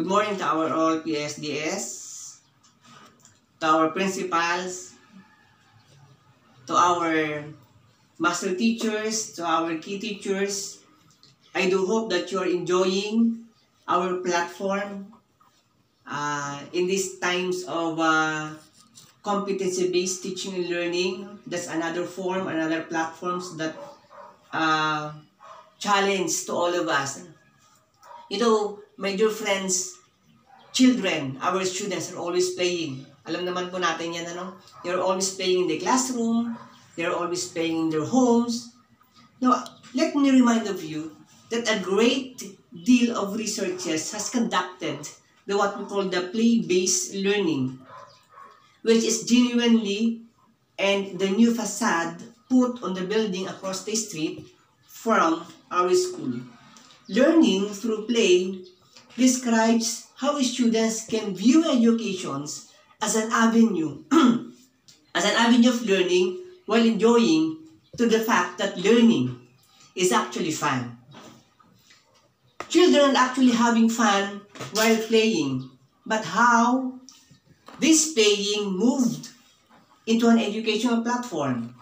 Good morning to our all PSDS, to our principals, to our master teachers, to our key teachers. I do hope that you are enjoying our platform in these times of competency-based teaching and learning. That's another form, another platforms that challenge to all of us. You know, my dear friends, children, our students are always playing. Alam naman po natin yan, ano? They're always playing in the classroom. They're always playing in their homes. Now, let me remind of you that a great deal of researchers has conducted what we call the play-based learning, which is genuinely and the new facade put on the building across the street from our school. Learning through play describes how students can view educations as an avenue of learning while enjoying to the fact that learning is actually fun. Children are actually having fun while playing, but how this playing moved into an educational platform?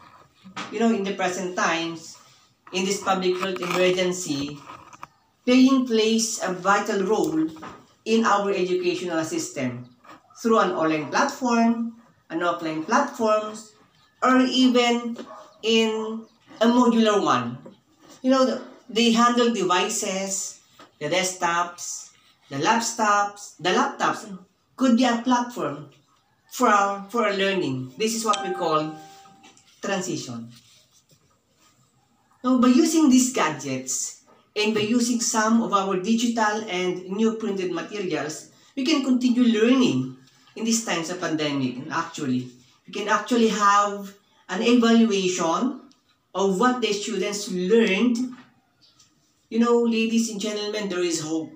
You know, in the present times, in this public health emergency, playing plays a vital role in our educational system through an online platform, an offline platforms, or even in a modular one. You know, they handle devices, the desktops, the laptops could be a platform for learning. This is what we call transition. Now, by using these gadgets and by using some of our digital and new printed materials, we can continue learning in these times of pandemic. And actually, we can actually have an evaluation of what the students learned. You know, ladies and gentlemen, there is hope.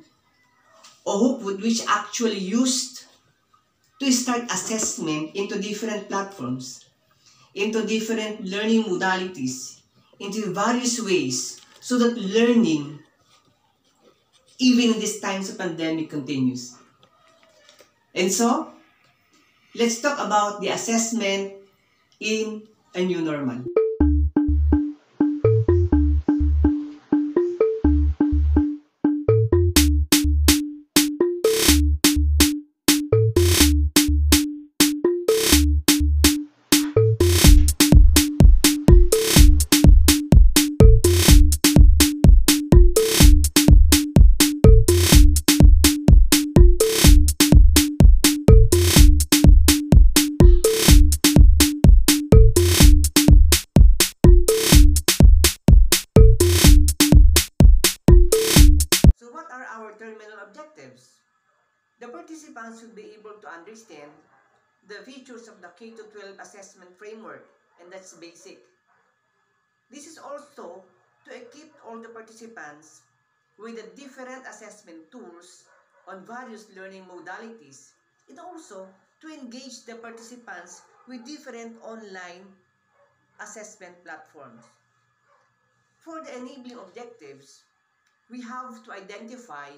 A hope which actually used to start assessment into different platforms, into different learning modalities, into various ways, so that learning, even in these times of pandemic, continues. And so, let's talk about the assessment in a new normal. Terminal objectives. The participants should be able to understand the features of the K-12 assessment framework, and that's basic. This is also to equip all the participants with the different assessment tools on various learning modalities, and also to engage the participants with different online assessment platforms. For the enabling objectives, we have to identify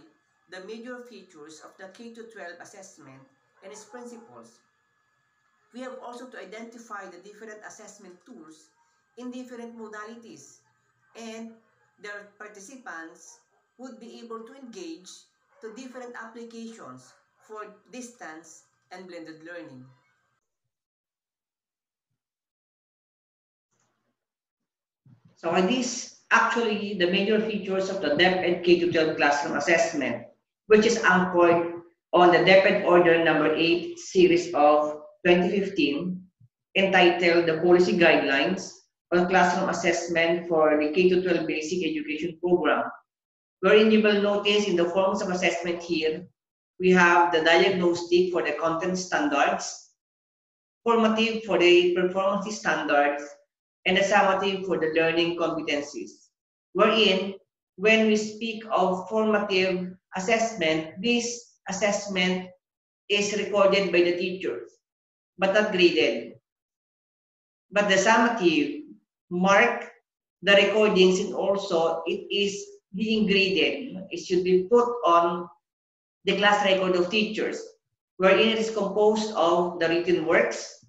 the major features of the K-12 assessment and its principles. We have also to identify the different assessment tools in different modalities, and their participants would be able to engage to different applications for distance and blended learning. So these actually the major features of the DepEd K-12 classroom assessment, which is anchored on the DepEd Order number 8 series of 2015, entitled the Policy Guidelines on Classroom Assessment for the K-12 Basic Education Program, wherein you will notice in the forms of assessment here, we have the diagnostic for the content standards, formative for the performance standards, and the summative for the learning competencies. Wherein, when we speak of formative assessment, this assessment is recorded by the teachers, but not graded. But the summative mark the recordings, and also it is being graded. It should be put on the class record of teachers, wherein it is composed of the written works,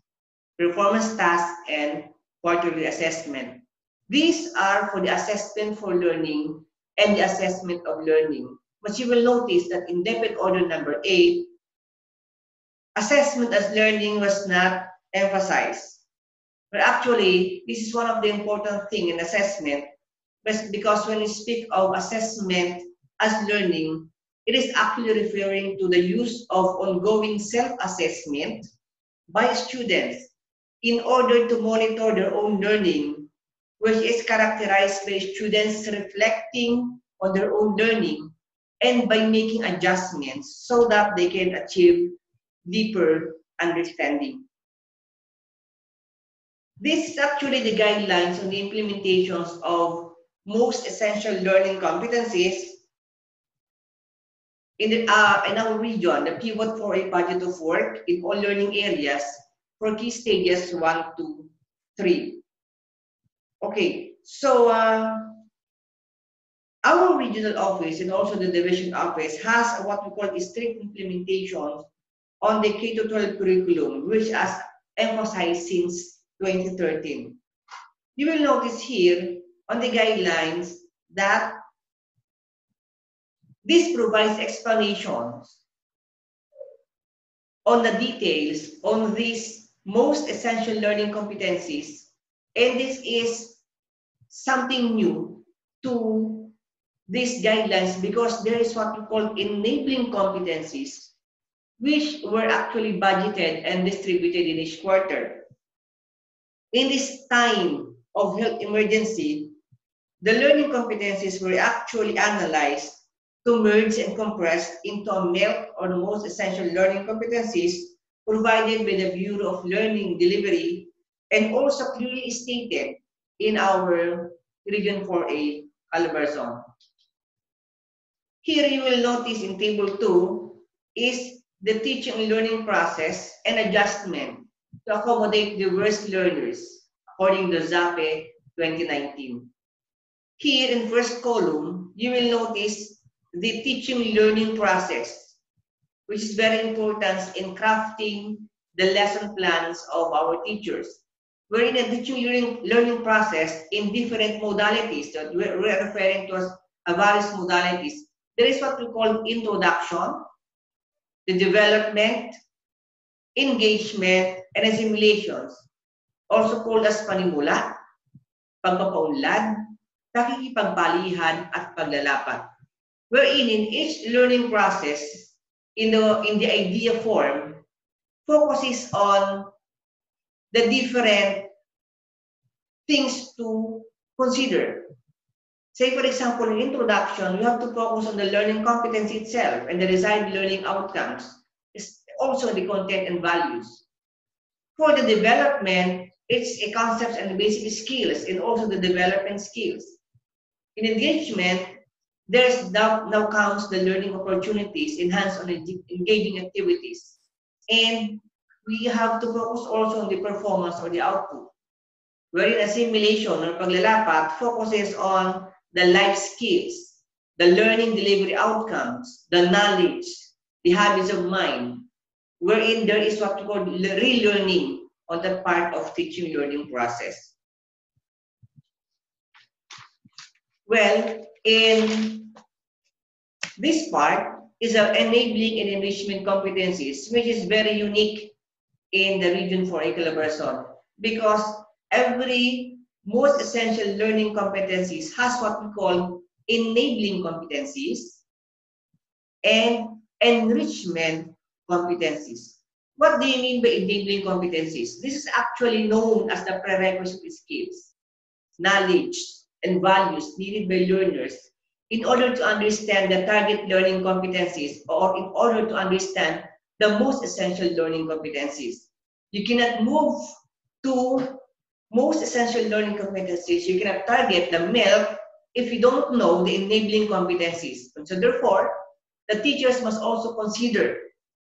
performance tasks, and quarterly assessment. These are for the assessment for learning and the assessment of learning. But you will notice that in debit order number 8, assessment as learning was not emphasized. But actually, this is one of the important things in assessment, because when we speak of assessment as learning, it is actually referring to the use of ongoing self-assessment by students in order to monitor their own learning, which is characterized by students reflecting on their own learning and by making adjustments so that they can achieve deeper understanding. This is actually the guidelines on the implementations of most essential learning competencies in our region, the pivot for a budget of work in all learning areas for key stages 1, 2, 3. Okay, so our regional office and also the division office has what we call a strict implementation on the K-12 curriculum, which has emphasized since 2013. You will notice here on the guidelines that this provides explanations on the details on these most essential learning competencies. And this is something new to these guidelines because there is what we call enabling competencies, which were actually budgeted and distributed in each quarter. In this time of health emergency, the learning competencies were actually analyzed to merge and compress into a MELC, or the most essential learning competencies provided by the Bureau of Learning Delivery and also clearly stated in our Region 4A Calabarzon. Here you will notice in Table 2 is the teaching and learning process and adjustment to accommodate diverse learners according to ZAPE 2019. Here in first column, you will notice the teaching learning process, which is very important in crafting the lesson plans of our teachers. We're in a teaching learning process in different modalities that we're referring to as various modalities. There is what we call introduction, the development, engagement, and assimilations, also called as panimula, pagpapaunlad, pakikipagbalihan, at paglalapat. Wherein in each learning process, in the idea form, focuses on the different things to consider. Say, for example, in introduction, you have to focus on the learning competency itself and the desired learning outcomes, also the content and values. For the development, it's a concepts and the basic skills and also the development skills. In engagement, there's now counts the learning opportunities enhanced on engaging activities. And we have to focus also on the performance or the output. Wherein assimilation or paglalapat focuses on the life skills, the learning delivery outcomes, the knowledge, the habits of mind, wherein there is what we call relearning on that part of teaching learning process. Well, in this part is our enabling and enrichment competencies, which is very unique in the Region 4A Calabarzon, because every most essential learning competencies has what we call enabling competencies and enrichment competencies. What do you mean by enabling competencies? This is actually known as the prerequisite skills, knowledge, and values needed by learners in order to understand the target learning competencies or in order to understand the most essential learning competencies. You cannot move to most essential learning competencies. You cannot target the MELC if you don't know the enabling competencies. And so therefore, the teachers must also consider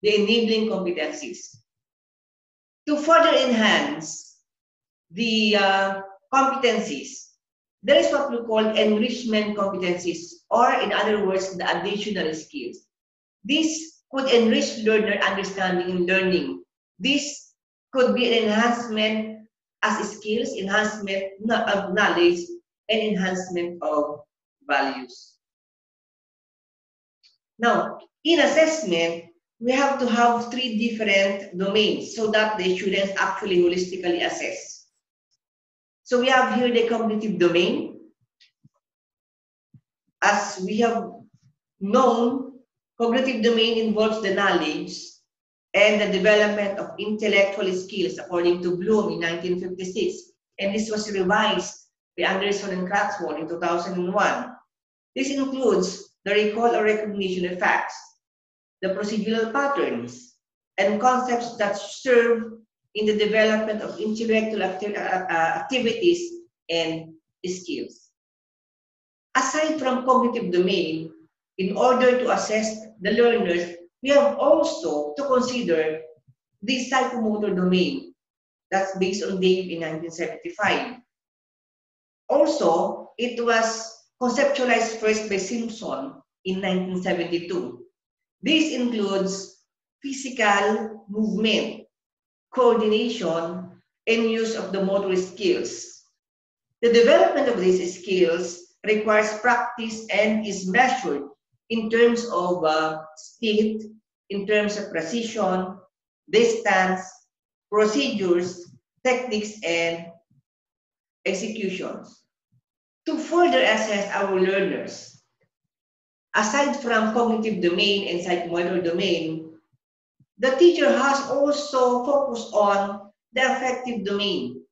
the enabling competencies. To further enhance the competencies, there is what we call enrichment competencies, or in other words, the additional skills. This could enrich learner understanding and learning. This could be an enhancement as skills, enhancement of knowledge, and enhancement of values. Now, in assessment, we have to have 3 different domains so that the students actually holistically assess. So we have here the cognitive domain. As we have known, cognitive domain involves the knowledge and the development of intellectual skills according to Bloom in 1956. And this was revised by Anderson and Kratzwell in 2001. This includes the recall or recognition of facts, the procedural patterns, and concepts that serve in the development of intellectual activities and skills. Aside from cognitive domain, in order to assess the learners, we have also to consider the psychomotor domain. That's based on Dave in 1975. Also, it was conceptualized first by Simpson in 1972. This includes physical movement, coordination, and use of the motor skills. The development of these skills requires practice and is measured in terms of speed, in terms of precision, distance, procedures, techniques, and executions. To further assess our learners, aside from cognitive domain and psychomotor domain, the teacher has also focused on the affective domain.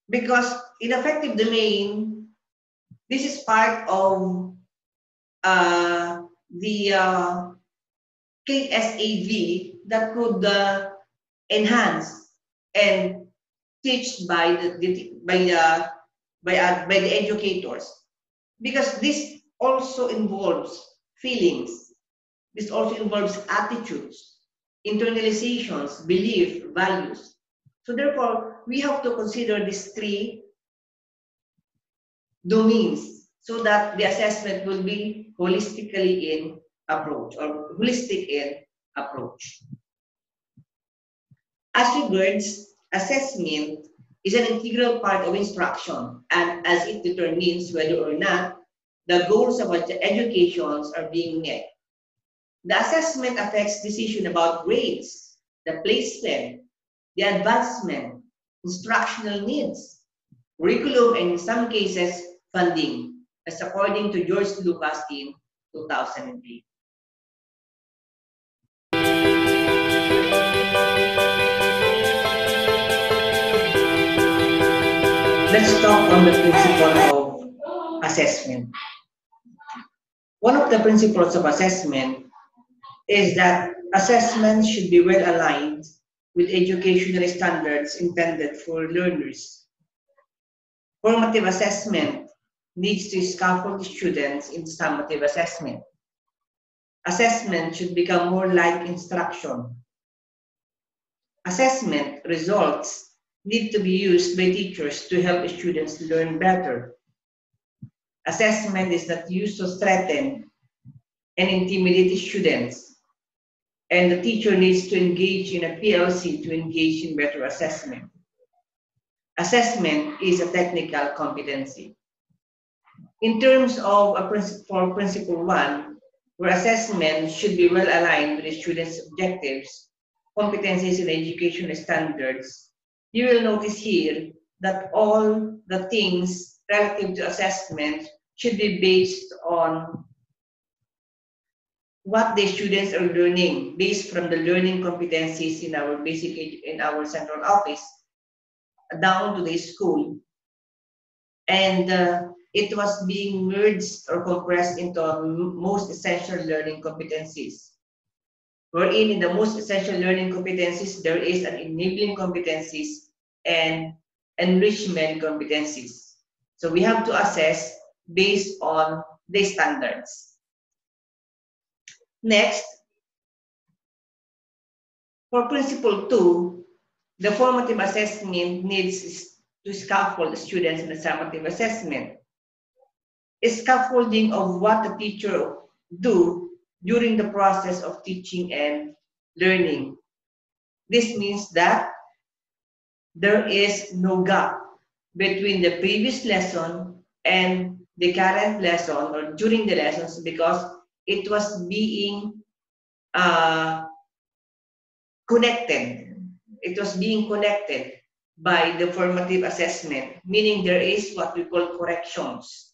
Because in affective domain, this is part of the KSAV that could enhance and teach by the educators, because this also involves feelings, this also involves attitudes, internalizations, belief, values. So therefore, we have to consider these 3 domains so that the assessment will be holistically in approach or holistic in approach. As regards assessment is an integral part of instruction, and as it determines whether or not the goals of education are being met. The assessment affects decision about grades, the placement, the advancement, instructional needs, curriculum, and in some cases, funding, as according to George Lucas in 2008. Let's talk on the principle of assessment. One of the principles of assessment is that assessment should be well aligned with educational standards intended for learners. Formative assessment needs to scaffold students in summative assessment. Assessment should become more like instruction. Assessment results need to be used by teachers to help students learn better. Assessment is not used to threaten and intimidate students, and the teacher needs to engage in a PLC to engage in better assessment. Assessment is a technical competency. In terms of for principle 1, where assessment should be well aligned with the students' objectives, competencies, and educational standards, you will notice here that all the things relative to assessment should be based on what the students are learning, based from the learning competencies in our central office down to the school, and it was being merged or compressed into most essential learning competencies. Wherein in the most essential learning competencies, there is an enabling competencies and enrichment competencies. So we have to assess based on the standards. Next, for principle 2, the formative assessment needs to scaffold the students in the summative assessment. A scaffolding of what the teacher do during the process of teaching and learning. This means that there is no gap between the previous lesson and the current lesson or during the lessons because it was being uh, connected. It was being connected by the formative assessment, meaning there is what we call corrections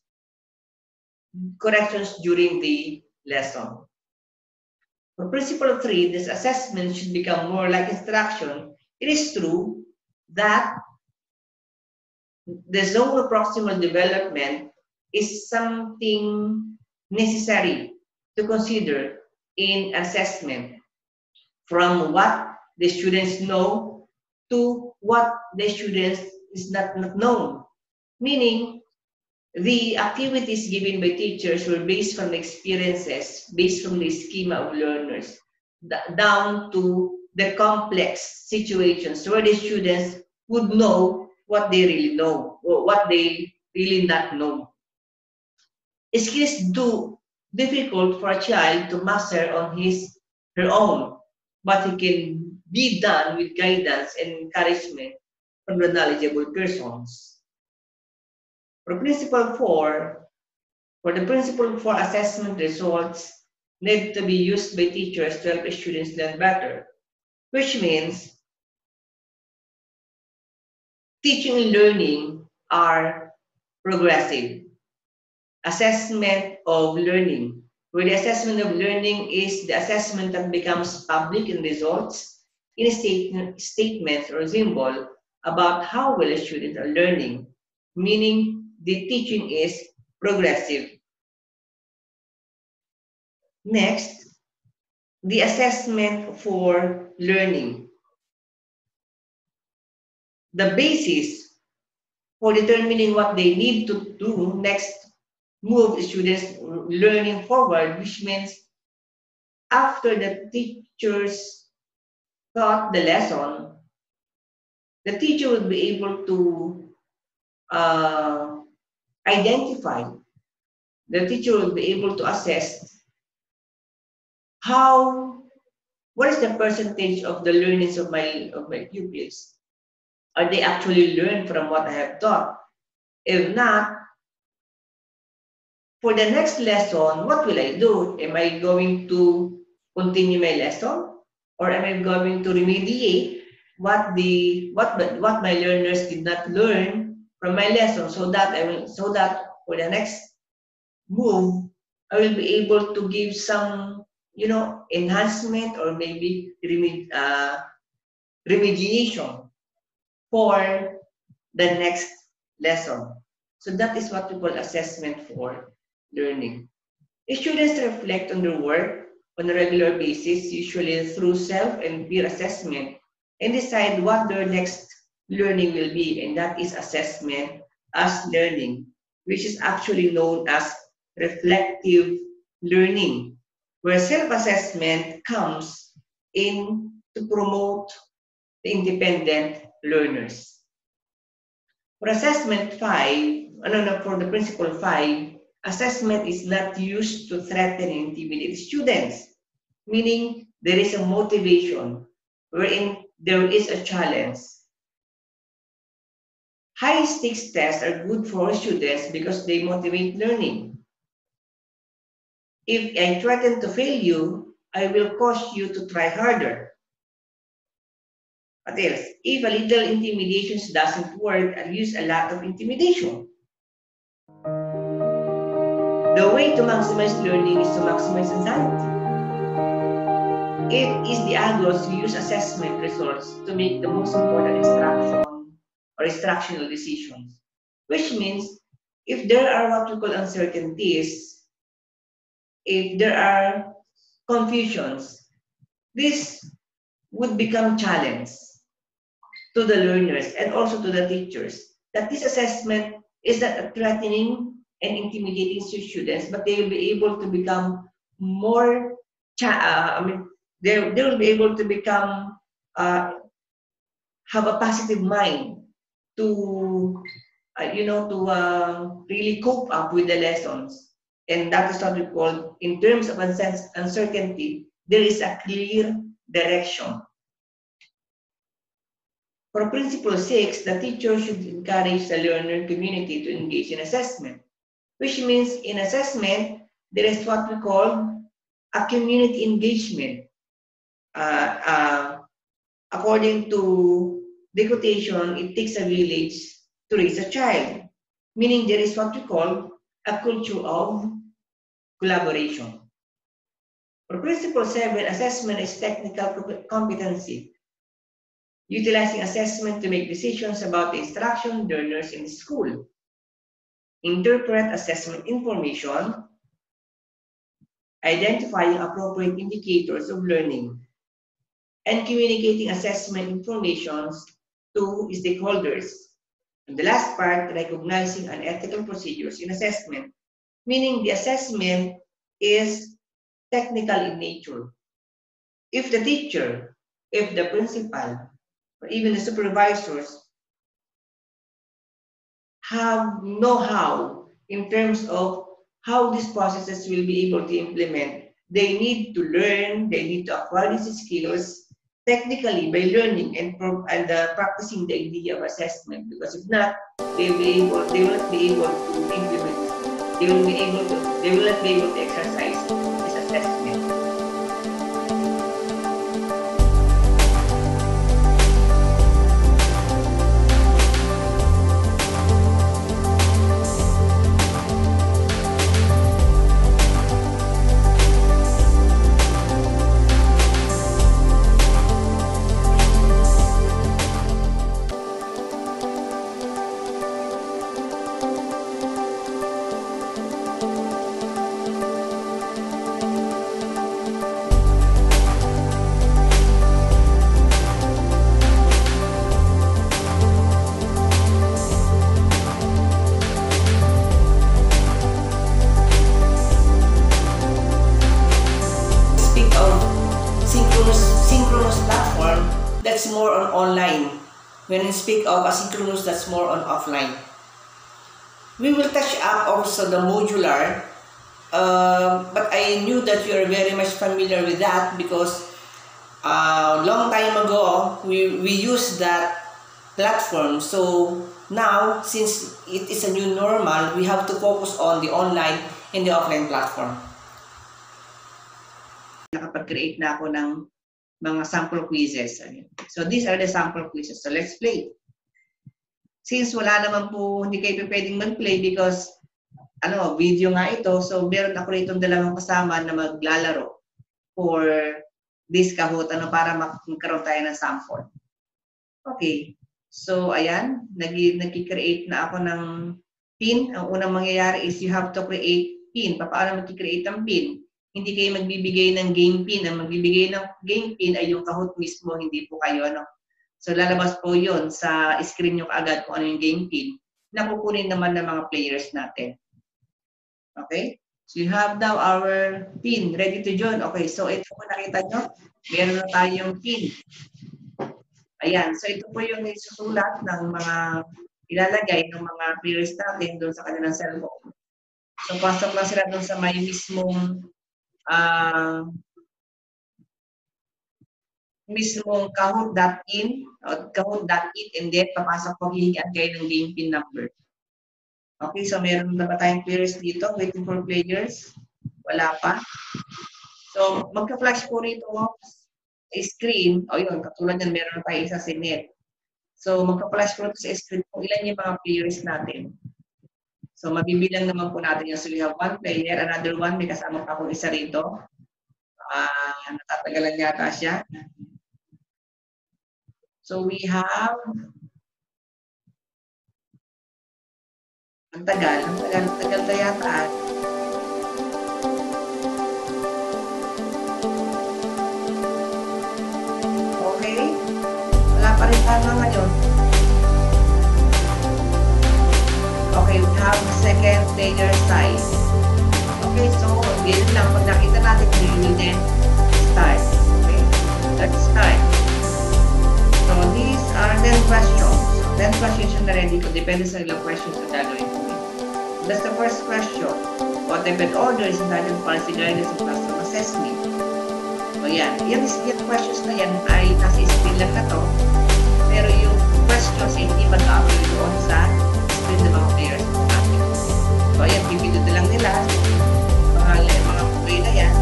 during the lesson. For principle 3, this assessment should become more like instruction. It is true that the zone of proximal development is something necessary to consider in assessment, from what the students know to what the students is not known. Meaning, the activities given by teachers were based from experiences, based from the schema of learners, down to the complex situations where the students would know what they really know or what they really not know. Skills do difficult for a child to master on her own, but it can be done with guidance and encouragement from the knowledgeable persons. For principle 4, for the principle 4 assessment results need to be used by teachers to help students learn better, which means teaching and learning are progressive. Assessment of learning, where the assessment of learning is the assessment that becomes public in results, in statements or symbol about how well students are learning, meaning the teaching is progressive. Next, the assessment for learning. The basis for determining what they need to do next move students learning forward, which means after the teachers taught the lesson, the teacher will be able to identify, the teacher will be able to assess what is the percentage of the learnings of my pupils? Are they actually learn from what I have taught? If not, for the next lesson, what will I do? Am I going to continue my lesson? Or am I going to remediate what my learners did not learn from my lesson so that for the next move, I will be able to give some, enhancement or maybe remediation for the next lesson. So that is what we call assessment for learning. Students reflect on their work on a regular basis, usually through self and peer assessment, and decide what their next learning will be, and that is assessment as learning, which is actually known as reflective learning, where self-assessment comes in to promote the independent learners. For assessment 5, for the principle 5, assessment is not used to threaten and intimidate students, meaning there is a motivation wherein there is a challenge. High-stakes tests are good for students because they motivate learning. If I threaten to fail you, I will cause you to try harder. What else? If a little intimidation doesn't work, I'll use a lot of intimidation. The way to maximize learning is to maximize anxiety. It is the adults who use assessment results to make the most important instruction or instructional decisions, which means if there are what we call uncertainties, if there are confusions, this would become challenge to the learners and also to the teachers, that this assessment is not threatening and intimidating to students, but they will be able to become more, they will be able to become, have a positive mind to, to really cope up with the lessons. And that is what we call, in terms of uncertainty, there is a clear direction. For principle 6, the teacher should encourage the learner community to engage in assessment, which means in assessment, there is what we call a community engagement. According to the quotation, it takes a village to raise a child, meaning there is what we call a culture of collaboration. For principle 7, assessment is technical competency, utilizing assessment to make decisions about the instruction learners in school, interpret assessment information, identifying appropriate indicators of learning, and communicating assessment information to stakeholders. And the last part, recognizing unethical procedures in assessment, meaning the assessment is technical in nature. If the teacher, if the principal, or even the supervisors have know-how in terms of how these processes will be able to implement, they need to learn, they need to acquire these skills technically by learning and practicing the idea of assessment. Because if not, they will not be able to implement. They will not be able to exercise this assessment. That's more on online. When we speak of asynchronous, that's more on offline. We will touch up also the modular, but I knew that you are very much familiar with that because long time ago we used that platform. So now, since it is a new normal, we have to focus on the online and the offline platform. Nakapag-create na ako ng mga sample quizzes. So these are the sample quizzes. So let's play. Since wala naman po, hindi kayo pwedeng mag-play because video nga ito. So meron ako rito dalawang kasama na maglalaro for this Kahoot para magkaroon tayo ng sample. Okay. So ayan, nag-create na ako ng pin. Ang unang mangyayari is you have to create pin. Paano mag-create ng pin? Hindi kayo magbibigay ng game pin. Ang magbibigay ng game pin ay yung Kahoot mismo, hindi po kayo. So lalabas po yun sa screen nyo kaagad kung ano yung game pin. Nakukunin naman ng mga players natin. Okay? So you have now our pin ready to join. Okay, so ito po nakita nyo. Meron na tayong pin. Ayan, so ito po yung isusulat ng mga ilalagay ng mga players natin doon sa kanilang cellphone. So pasok lang sila doon sa may mismong Kahoot.in and then papasok po, hihingan kayo ng game pin number. Okay, so meron na ba tayong players dito? Waiting for players? Wala pa. So magka-flash po rito screen. O yun, katulad yan, meron na tayo isa si Net. So magka-flash po sa screen kung ilan yung mga players natin. So, mabibilang naman po natin yung so we have one player, another one, may kasama pa akong isa rito. Natatagalan yata siya. So, we have ang tagal na yata. Okay. Wala pa rin tama ngayon. Okay, we have the second player size. Okay, so again lang, pag nakita natin, we will then start. Okay, let's start. So these are 10 questions. 10 questions yun na ready ko. Depende sa ilang questions na gagawin ko. That's the first question. Whatever order is entitled policy guidance of classroom assessment. So yan. Yung questions na yan ay nasa screen lang na to. Pero yung questions ay hindi mag-upload doon sa screen ng mga players natin. So ayan, pipindot na lang nila. Mga play na yan.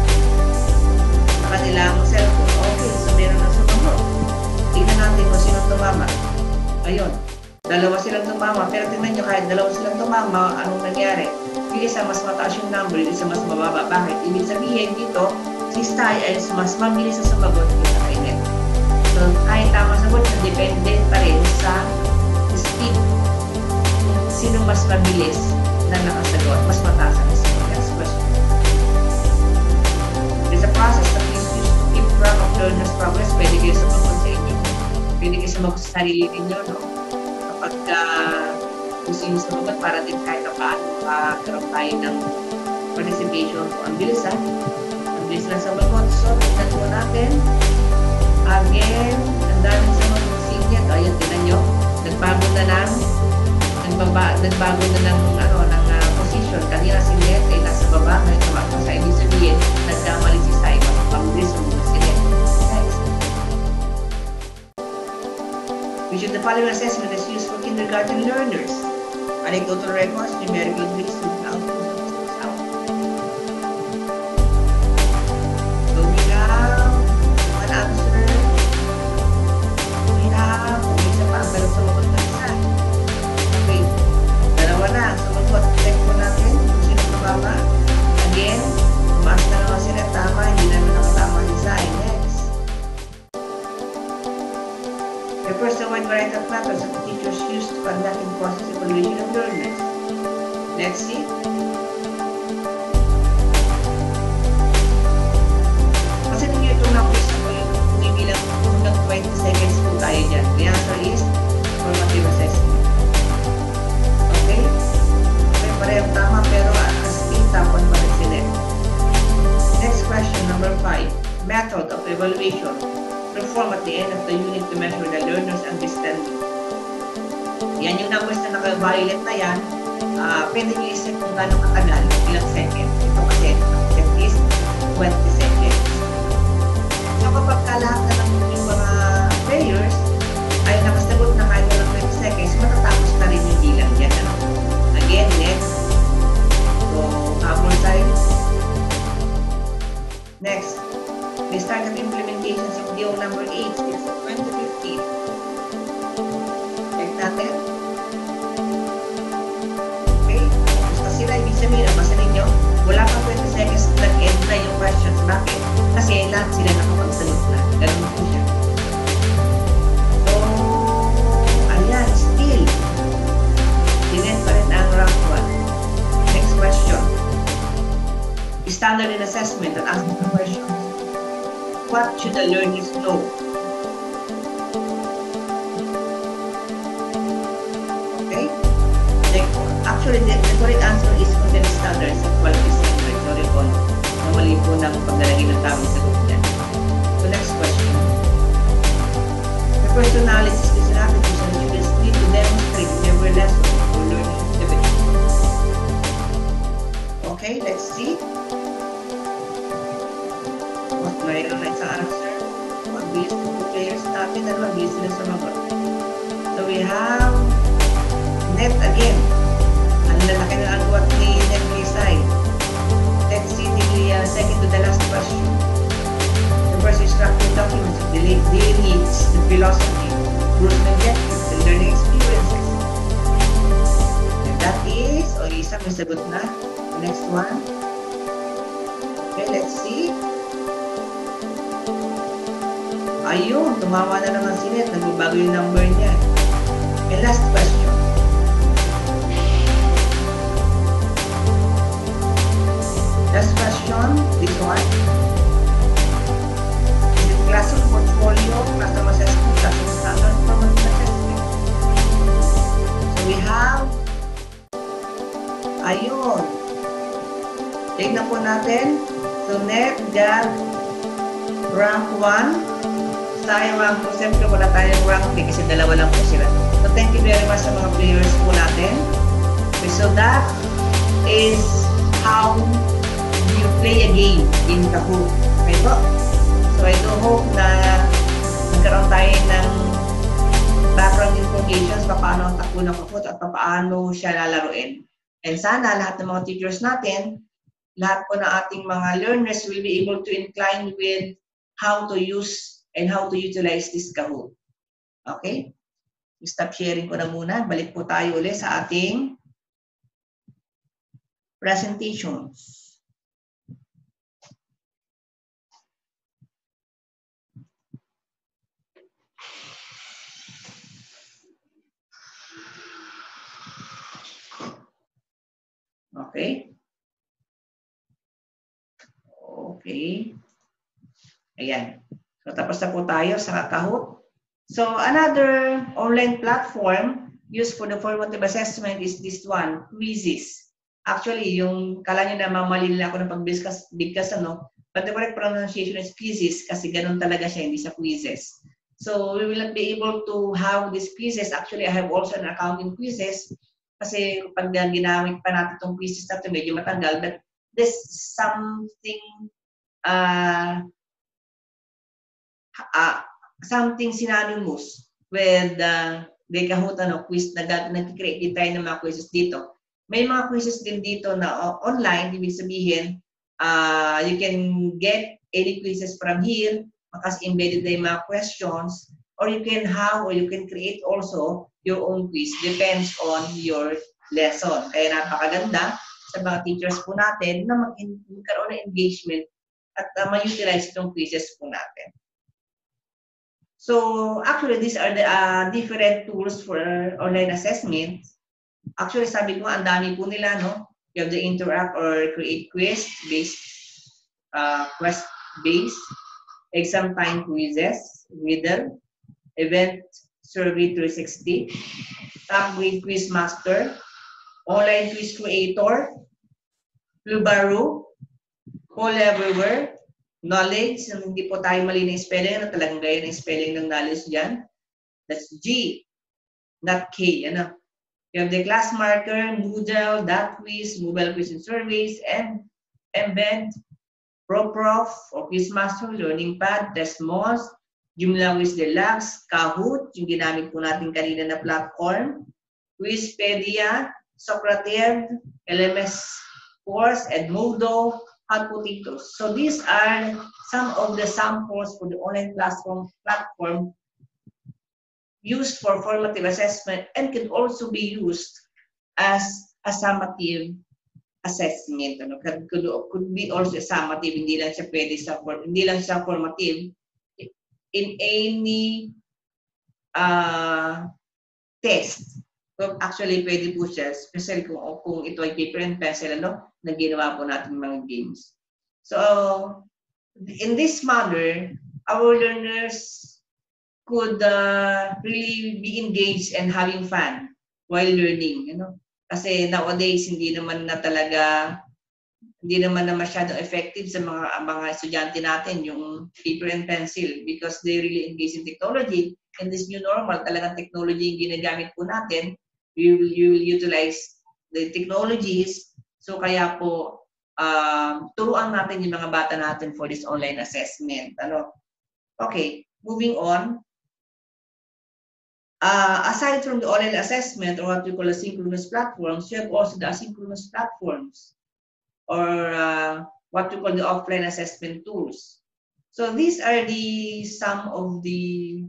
Sa kanilang cellphone. Okay, so meron na sumunod. Tingnan natin kung sino tumama. Ayun. Dalawa silang tumama. Pero tingnan nyo, kahit dalawa silang tumama, anong nangyari? Yung isa mas mataas yung number, yung isa mas mababa. Bakit? Ibig sabihin dito, si Sai ay mas mabilis sa sumagot kaysa kay Net. So, kahit tama sagot, depende pa rin sa speed. Sino mas mabilis na nakasagot, mas mataas ang score. Next question. There's a process that is used to keep track of learners' progress. Pwede kayo sumagot sa inyo. Pwede kayo sumagot sa sarili ninyo, no? Kapag kung sino sumagot, para din kahit na paano magkaroon tayo ng participation. Ang bilis, ha? Ang bilis lang sa magot. So, tignan po natin. Again, ang daming sa mga sinyat. Ayan, tignan nyo. Nagbago na ng position. Kanina si Net ay nasa baba. Ngayon tumakbo sa ibig sabihin, nagkamali si Sai. Pag-bilis ang mga si Net. Next. Which of the following assessment is used for kindergarten learners? Anecdotal records, numerical based, outputs, and out. So we have one answer. We have, kung isa pa, meron sumagot na isa. Okay, dalawa na. Sumagot, check po natin kung sino tumama. Again, tumaas na naman sila tama, hindi naman nakatama si Sai. Next. Refers to a wide variety of methods that the teachers use to conduct and process evaluation of learners. Let's see. Kasi ninyo itong na-quiz na po yung binibilang hanggang 20 seconds po tayo dyan. The answer is formative assessment. Okay? Okay, parehong tama pero as in tapon pa rin sila. Next question, number 5. Method of evaluation. Perform at the end of the unit to measure the learner's understanding. Yan yung numbers na naka-violet na yan. Pwede nyo i-set kung gano'ng katagal, ilang seconds. Ito kasi, ang set is 20 seconds. So kapag lahat na lang yung mga players ay nakasagot na kahit walang 20 seconds, matatapos na rin yung bilang yan. Ano? Again, next. So, habol tayo. Next. We started implementations of DO number 8 since 2015. Check natin. Okay. Basta sila, ibig sabihin, basta ninyo, wala pang 20 seconds nag-end na yung questions. Bakit? Kasi lahat sila nakapagsagot na. Ganun po siya. So, ayan, still. Dinend pa rin ang rank 1. Next question. Standard in assessment that asks the question. What should the learners know? Okay? Actually, the correct answer is content standards at quality standards. Sorry po, namali po ng paglalagay ng tamang sagot niyan. So, next question. The personalities is an application students need to demonstrate in every lesson or learning activity. Okay, let's see. Mayroon na isang answer. Mabilis ng players natin at mabilis sila sumagot. So we have Net again. Ang lalaki ng agwat ni Net Lisay. Let's see the second to the last question. The first instructive documents of the daily needs, the philosophy, rules and objectives, and learning experiences. And that is, isa may sagot na. The next one. Okay, let's see. Ayun, tumawa na naman si Net. Nagbabago yung number niya. And last question. Last question, this one. Is it classroom portfolio, classroom assessment, classroom standard, formative assessment? So we have, ayun. Tignan po natin. So Net got rank 1. Tayo rank 2, siyempre wala tayong rank 3 kasi dalawa lang po sila. So thank you very much sa mga players po natin. Okay, so that is how Kahoot. Okay po? So I do hope na nagkaroon tayo ng background information sa paano ang takbo ng Kahoot at paano siya lalaruin. And sana lahat ng mga teachers natin, lahat po ng ating mga learners will be able to incline with how to use and how to utilize this Kahoot. Okay? Stop sharing ko na muna. Balik po tayo ulit sa ating presentations. Okay. Okay. Ayan. So, tapos na po tayo sa Kahoot. So, another online platform used for the formative assessment is this one, Quizzes. Actually, yung kala nyo na mamalili ako ng pagbigkas, ano, but the correct pronunciation is Quizzes kasi ganun talaga siya, hindi sa Quizzes. So, we will not be able to have these quizzes. Actually, I have also an account in Quizzes kasi pag ginamit pa natin itong quizzes na ito, medyo matanggal, but there's something something synonymous with the Kahoot quiz na nag-create din tayo ng mga quizzes dito. May mga quizzes din dito na online, ibig sabihin, you can get any quizzes from here, makas embedded na yung mga questions, or you can have, or you can create also your own quiz. Depends on your lesson. Kaya napakaganda sa mga teachers po natin na magkaroon ng engagement at ma-utilize itong quizzes po natin. So, actually, these are the different tools for online assessment. Actually, sabi ko, ang dami po nila, no? You have the interact or create quiz-based, quest-based, exam time quizzes, riddle, event survey 360, top grade quiz master, online quiz creator, Lubaru, Poll Everywhere, knowledge, hindi po tayo mali ng spelling, ano talagang gaya ng spelling ng knowledge dyan. That's G, not K. Ano? You have the class marker, Moodle, .quiz, mobile quiz and surveys, and Embed, ProProf, or Quizmaster, Learning Pad, Testmos, Joomla Quiz Deluxe, Kahoot, yung ginamit po natin kanina na platform, Quizpedia, Socrative, LMS Course, Edmodo, Hot Potatoes. So these are some of the samples for the online platform used for formative assessment and can also be used as a summative assessment. Ano? Could be also a summative, hindi lang siya pwede hindi lang siya formative. In any test, so actually pwede po siya, especially kung ito ay paper and pencil, ano, na ginawa po natin mga games. So, in this manner, our learners could really be engaged and having fun while learning, you know? Kasi nowadays, hindi naman na masyadong effective sa mga estudyante natin yung paper and pencil because they really engage in technology. In this new normal, talagang technology yung ginagamit po natin. You will utilize the technologies. So kaya po, turuan natin yung mga bata natin for this online assessment. Ano? Okay, moving on. Aside from the online assessment or what we call asynchronous platforms, you have also the asynchronous platforms or what we call the offline assessment tools. So these are some of the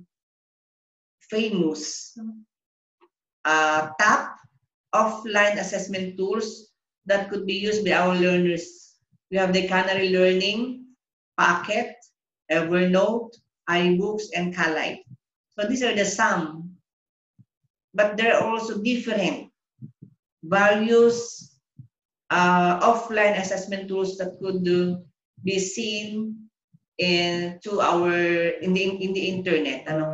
famous top offline assessment tools that could be used by our learners. We have the Canary Learning, Pocket, Evernote, iBooks, and Kalite. So these are the some. But there are also different various offline assessment tools that could be seen in the internet. Ano?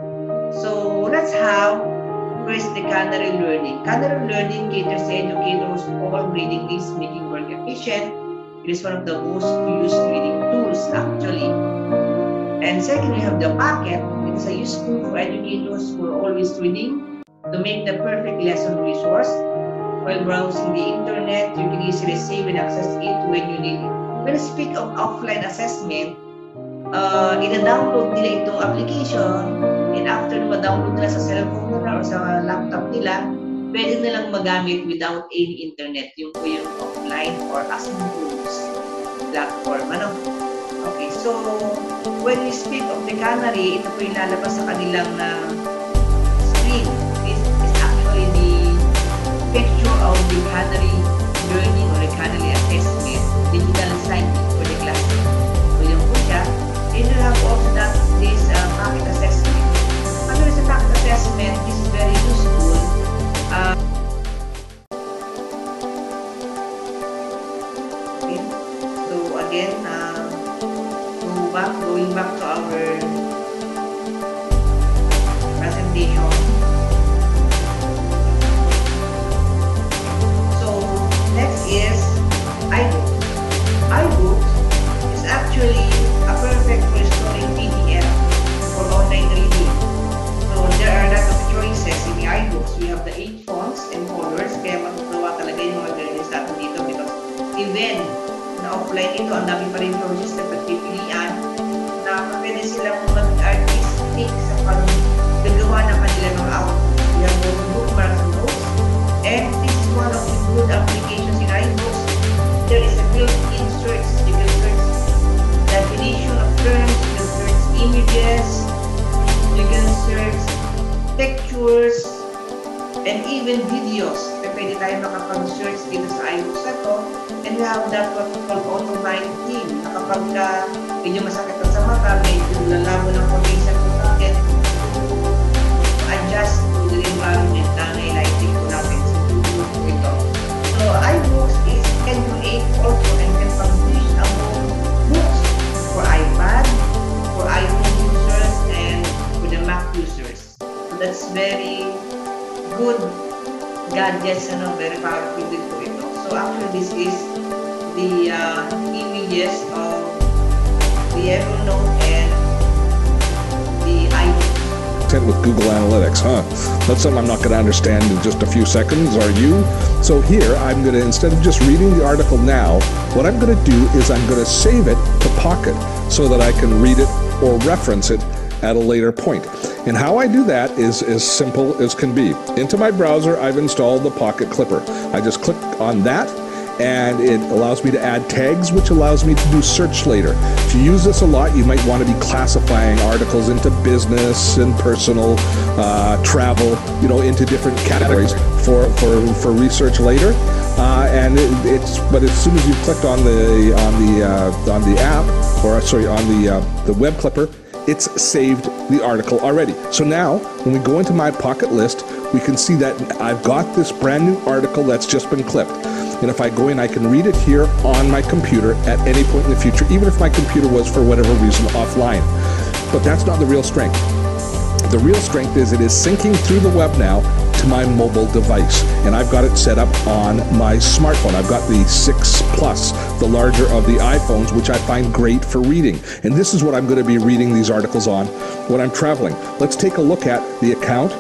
So let's have first the Canary Learning. Canary Learning caters to educators all reading needs, making work efficient. It is one of the most used reading tools actually. And second, we have the Pocket. It is a useful for educators who are always reading to make the perfect lesson resource. While browsing the internet, you can easily save and access it when you need it. when we speak of offline assessment, ina-download nila itong application, and after ma-download nila sa cellphone nila or sa laptop nila, pwede nilang magamit without any internet. Yung po yung offline or as-in-use platform. Ano? Okay, so when we speak of the Canary, ito po yung lalabas sa kanilang screen. This is actually the picture of the Canary learning or the Canary assessment, digital assignment for the classroom. So yun po siya. And you have also this packet assessment. Under the packet assessment, this is very useful. Okay. So again, going back to our presentation. So next is iBooks. iBooks is actually a perfect for storing PDF for online reading. So there are a lot of choices in the iBooks. We have the 8 fonts and colors, kaya matutuwa talaga yung mga ganyan sa atin dito because even na offline ito, ang dami pa rin choices na pagpipilian na pwede silang mag-artistic sa paggagawa ng kanilang mga output. We have the bookmarks and notes, and this is one of the good applications in iBooks. There is a built-in search. You can search definition of terms, you can search images, you can search pictures, and even videos. Pwede tayo makapag-search dito sa iBooks na to. And we have that what we call auto-writing. Na kapag medyo masakit sa mata, medyo lalabo ng konti sa target, to adjust to the environment na nai-lighting po natin sa YouTube po ito. So iBooks can create also and can publish among books for iPad, for iPhone users, and for the Mac users. So that's very good gadgets, very powerful din po ito. So actually this is the images of the Evernote and the iBooks. With Google Analytics, huh? That's something I'm not going to understand in just a few seconds, are you? So here, I'm going to, instead of just reading the article now, what I'm going to do is I'm going to save it to Pocket so that I can read it or reference it at a later point. And how I do that is as simple as can be. Into my browser, I've installed the Pocket Clipper. I just click on that, and it allows me to add tags, which allows me to do search later. If you use this a lot, you might want to be classifying articles into business and personal, travel, into different categories for research later. But as soon as you clicked on the app, or sorry, on the web clipper, it's saved the article already. So now, when we go into my Pocket list, we can see that I've got this brand new article that's just been clipped. And if I go in, I can read it here on my computer at any point in the future, even if my computer was, for whatever reason, offline. But that's not the real strength. The real strength is it is syncing through the web now to my mobile device. And I've got it set up on my smartphone. I've got the 6 Plus, the larger of the iPhones, which I find great for reading. And this is what I'm going to be reading these articles on when I'm traveling. Let's take a look at the account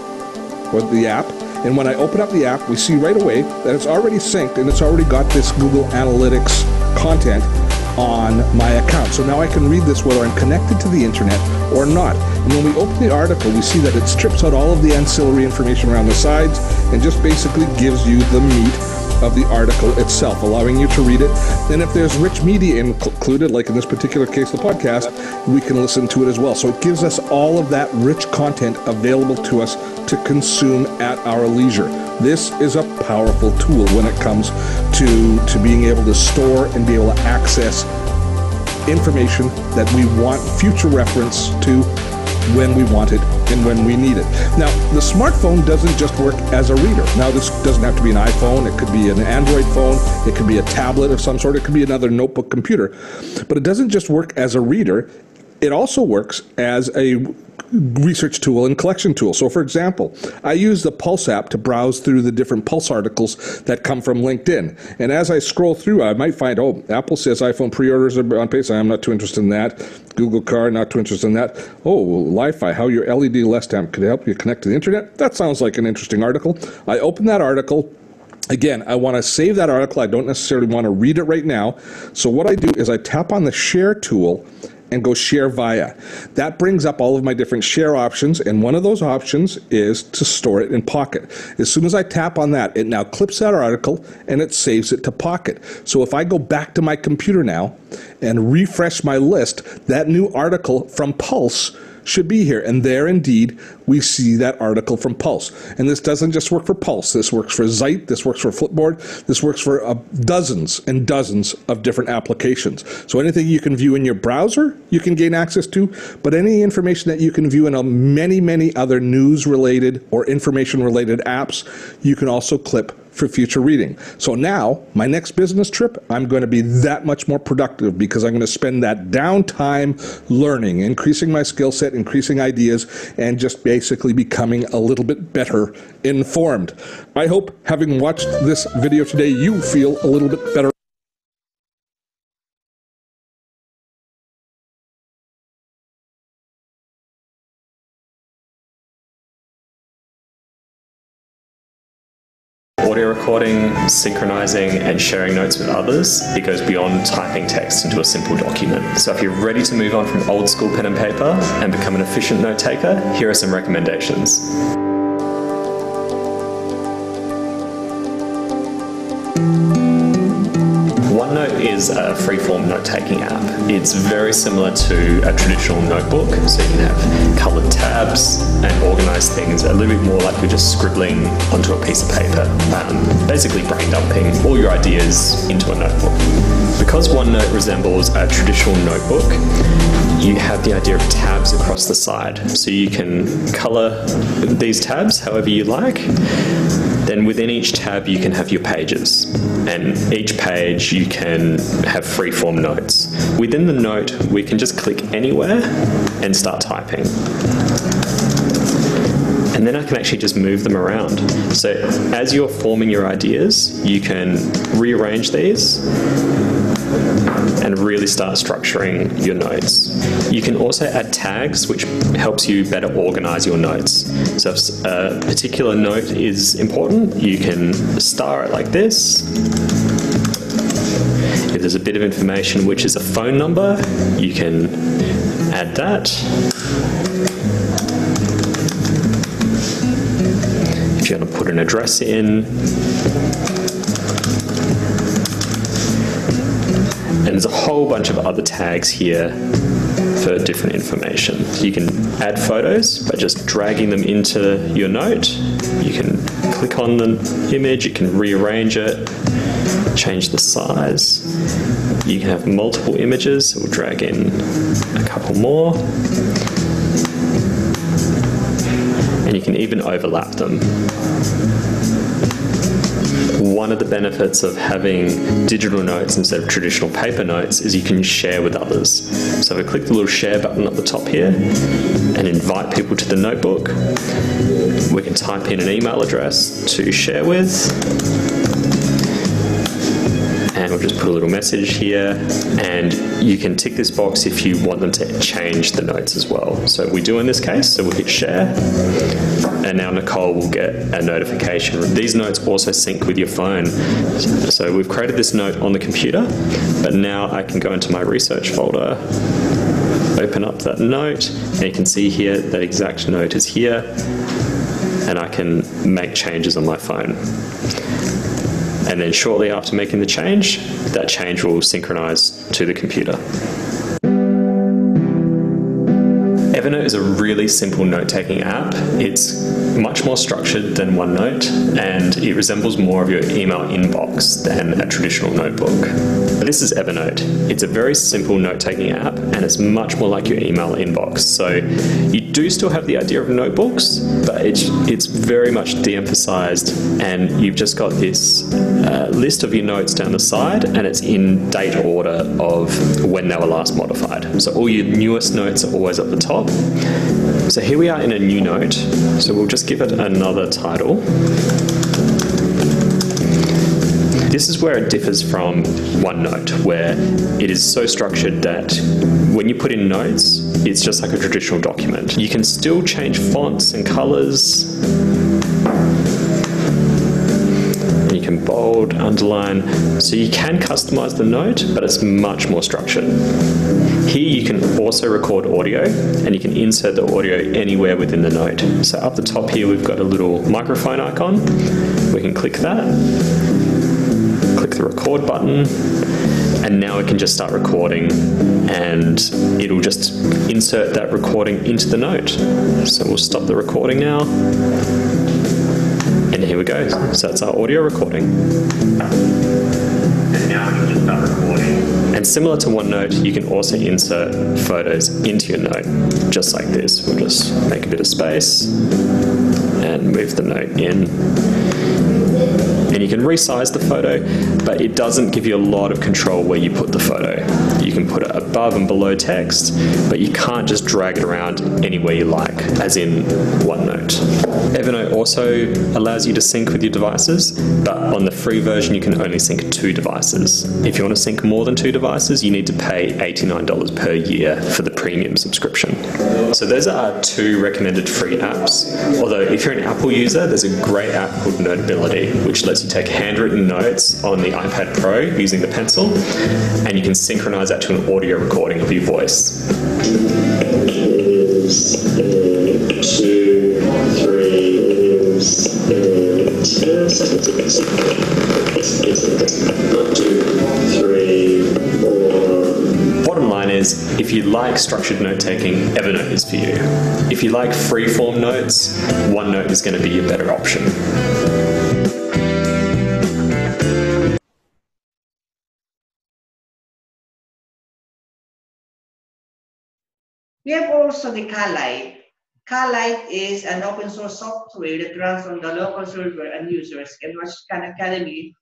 or the app. And when I open up the app, we see right away that it's already synced and it's already got this Google Analytics content on my account. So now I can read this whether I'm connected to the internet or not. And when we open the article, we see that it strips out all of the ancillary information around the sides and just basically gives you the meat of the article itself, allowing you to read it. And if there's rich media included, like in this particular case, the podcast, we can listen to it as well. So it gives us all of that rich content available to us to consume at our leisure. This is a powerful tool when it comes to being able to store and be able to access information that we want future reference to when we want it and when we need it. Now, the smartphone doesn't just work as a reader. Now, this doesn't have to be an iPhone. It could be an Android phone. It could be a tablet of some sort. It could be another notebook computer. But it doesn't just work as a reader. It also works as a research tool and collection tool. So for example, I use the Pulse app to browse through the different Pulse articles that come from LinkedIn. And as I scroll through, I might find, oh, Apple says iPhone pre-orders are on pace. I'm not too interested in that. Google Car, not too interested in that. Oh, Li-Fi, how your LED less amp could help you connect to the internet. That sounds like an interesting article. I open that article, Again, I want to save that article. I don't necessarily want to read it right now. So what I do is I tap on the share tool and go share via. That brings up all of my different share options, and one of those options is to store it in Pocket. As soon as I tap on that, it now clips that article and it saves it to Pocket. So if I go back to my computer now and refresh my list, that new article from Pulse should be here. And there indeed we see that article from Pulse. And this doesn't just work for Pulse. This works for Zeit, this works for Flipboard, this works for dozens and dozens of different applications. So anything you can view in your browser, you can gain access to, but any information that you can view in many other news-related or information-related apps, you can also clip for future reading. So now, my next business trip, I'm going to be that much more productive because I'm going to spend that downtime learning, increasing my skill set, increasing ideas, and just basically becoming a little bit better informed. I hope, having watched this video today, you feel a little bit better. Audio recording, synchronizing, and sharing notes with others, it goes beyond typing text into a simple document. So if you're ready to move on from old school pen and paper and become an efficient note taker, here are some recommendations. OneNote is a free-form note-taking app. It's very similar to a traditional notebook, so you can have colored tabs and organize things a little bit more like you're just scribbling onto a piece of paper, basically brain dumping all your ideas into a notebook. Because OneNote resembles a traditional notebook, you have the idea of tabs across the side, so you can color these tabs however you like. Then within each tab you can have your pages, and each page you can have free-form notes. Within the note we can just click anywhere and start typing. And then I can actually just move them around. So as you're forming your ideas, you can rearrange these and really start structuring your notes. You can also add tags, which helps you better organize your notes. So if a particular note is important, you can star it like this. If there's a bit of information which is a phone number, you can add that. If you want to put an address in, and there's a whole bunch of other tags here for different information. You can add photos by just dragging them into your note. You can click on the image, you can rearrange it, change the size. You can have multiple images, so we'll drag in a couple more. And you can even overlap them. One of the benefits of having digital notes instead of traditional paper notes is you can share with others. So if I click the little share button at the top here and invite people to the notebook, we can type in an email address to share with. And we'll just put a little message here, and you can tick this box if you want them to change the notes as well. So we do in this case, so we'll hit share, and now Nicole will get a notification. These notes also sync with your phone. So we've created this note on the computer, but now I can go into my research folder, open up that note, and you can see here that exact note is here, and I can make changes on my phone. And then shortly after making the change, that change will synchronize to the computer. Evernote is a really simple note-taking app. It's much more structured than OneNote, and it resembles more of your email inbox than a traditional notebook. This is Evernote. It's a very simple note-taking app, and it's much more like your email inbox. So you do still have the idea of notebooks, but it's very much de-emphasized, and you've just got this list of your notes down the side, and it's in date order of when they were last modified. So all your newest notes are always at the top. So here we are in a new note, so we'll just give it another title. This is where it differs from OneNote, where it is so structured that when you put in notes, it's just like a traditional document. You can still change fonts and colors. And you can bold, underline. So you can customize the note, but it's much more structured. Here you can also record audio, and you can insert the audio anywhere within the note. So up the top here, we've got a little microphone icon. We can click that, click the record button, and now we can just start recording, and it'll just insert that recording into the note. So we'll stop the recording now. And here we go. So that's our audio recording. And now we can just start recording. And similar to OneNote, you can also insert photos into your note, just like this. We'll just make a bit of space and move the note in. And you can resize the photo, but it doesn't give you a lot of control where you put the photo. You can put it above and below text, but you can't just drag it around anywhere you like, as in OneNote. Evernote also allows you to sync with your devices, but on the free version you can only sync 2 devices. If you want to sync more than 2 devices, you need to pay $89 per year for the premium subscription. So those are our 2 recommended free apps. Although if you're an Apple user, there's a great app called Notability, which lets you take handwritten notes on the iPad Pro using the pencil, and you can synchronize that to an audio recording of your voice. 2, 3, 4. Bottom line is, if you like structured note-taking, Evernote is for you. If you like free-form notes, OneNote is going to be your better option. We have also the Calite. Calite is an open source software that runs on the local server, and users can watch Khan Academy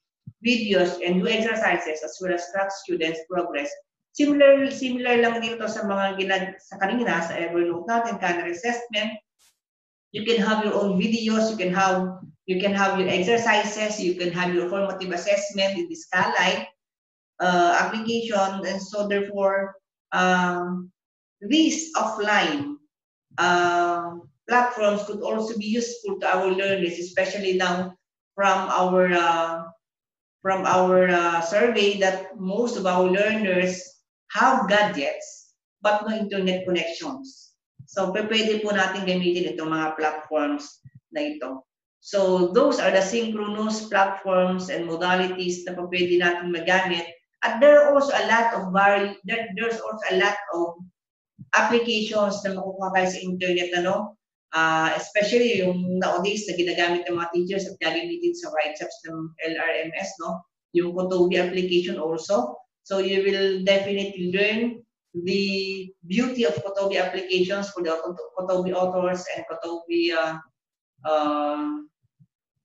videos and do exercises as well as track students' progress. Similar lang dito sa mga sa kanina sa Evernote natin, Khan assessment. You can have your own videos, you can have your exercises, you can have your formative assessment in this Calite application, and so therefore these offline platforms could also be useful to our learners, especially now from our survey that most of our learners have gadgets but no internet connections. So pwede po natin gamitin itong mga platforms na ito. So those are the synchronous platforms and modalities na pwede natin magamit. At there are also a lot of applications na makukuha tayo sa internet, especially yung nowadays na ginagamit ng mga teachers at gagamitin sa write-ups ng LRMS, yung Kotobi application also. So you will definitely learn the beauty of Kotobi applications for the Kotobi authors and Kotobi,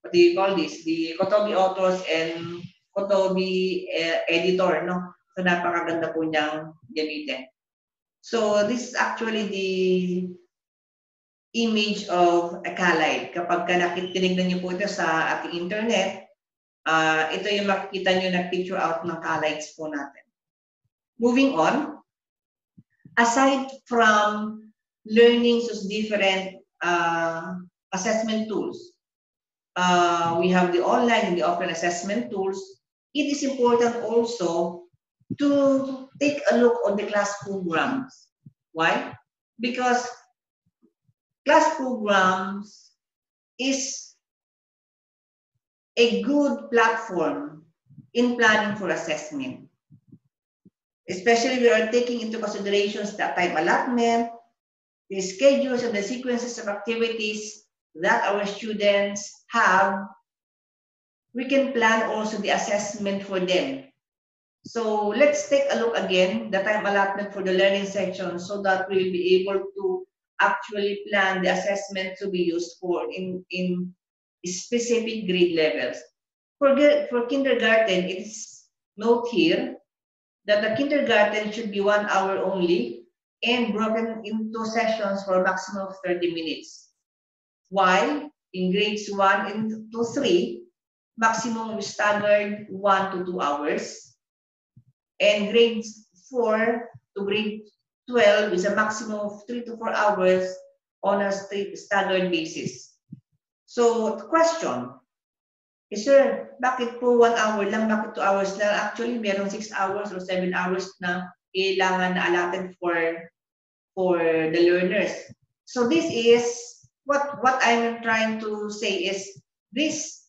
what do you call this? The Kotobi authors and Kotobi editor, So napakaganda po niyang gamitin. So this is actually the image of a Calite. Kapag tinignan niyo po ito sa ating internet, ito yung makikita niyo na picture out ng Calites po natin. Moving on, aside from learning those different assessment tools, we have the online and the offline assessment tools. It is important also to take a look on the class programs. Why? Because class programs is a good platform in planning for assessment. Especially we are taking into considerations the time allotment, the schedules and the sequences of activities that our students have. We can plan also the assessment for them. So let's take a look again, the time allotment for the learning section, so that we'll be able to actually plan the assessment to be used for in specific grade levels. For kindergarten, it is note here that the kindergarten should be 1 hour only and broken into sessions for a maximum of 30 minutes. While in grades 1 to 3, maximum is staggered 1 to 2 hours. And grades 4 to grade 12 is a maximum of 3 to 4 hours on a staggered basis. So the question, sir, bakit po 1 hour lang? Bakit 2 hours lang? Actually, meron 6 hours or 7 hours na kailangan na allotted for the learners. So this is what I'm trying to say is this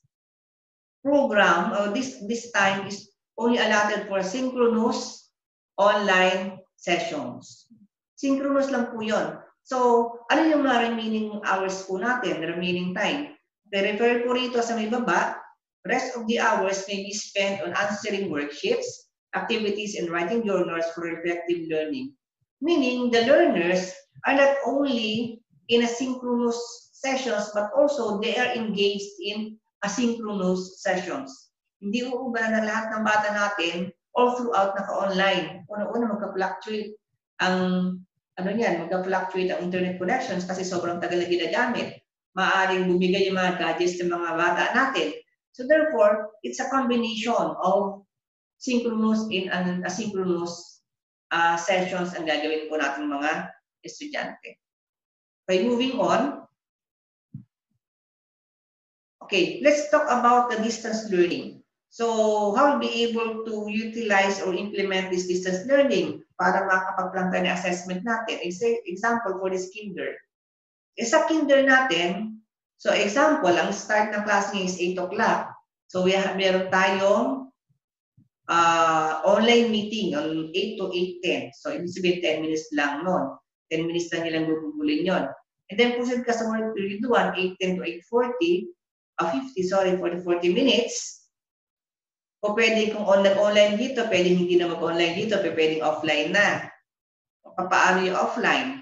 program or this time is only allotted for synchronous online sessions. Synchronous lang po yun. So, ano yung mga remaining hours po natin, remaining time? I-refer po rito sa may baba, rest of the hours may be spent on answering worksheets, activities, and writing journals for effective learning. Meaning, the learners are not only in asynchronous sessions, but also they are engaged in asynchronous sessions. Hindi uuban na lahat ng bata natin all throughout naka-online. Una-una magka-fluctuate ang magka-fluctuate ang internet connections kasi sobrang tagal na ginagamit. Maaaring bumigay yung mga gadgets ng mga bata natin. So therefore, it's a combination of synchronous and asynchronous sessions ang gagawin po natin mga estudyante. Okay, moving on. Okay, let's talk about the distance learning. So, how we'll be able to utilize or implement this distance learning para makapag-plan tayo ng assessment natin. Example for this kinder. Sa kinder natin, so example, ang start ng class niya is 8 o'clock. So, meron tayong online meeting on 8 to 8:10. So, ibig sabihin 10 minutes lang nun. 10 minutes lang nilang gugugulin yun. And then, proceed ka sa work period 1, 8:10 to 8:40. 40 minutes. O pwede kung online dito, pwede hindi na mag-online dito, pwedeng offline na. Paano yung offline?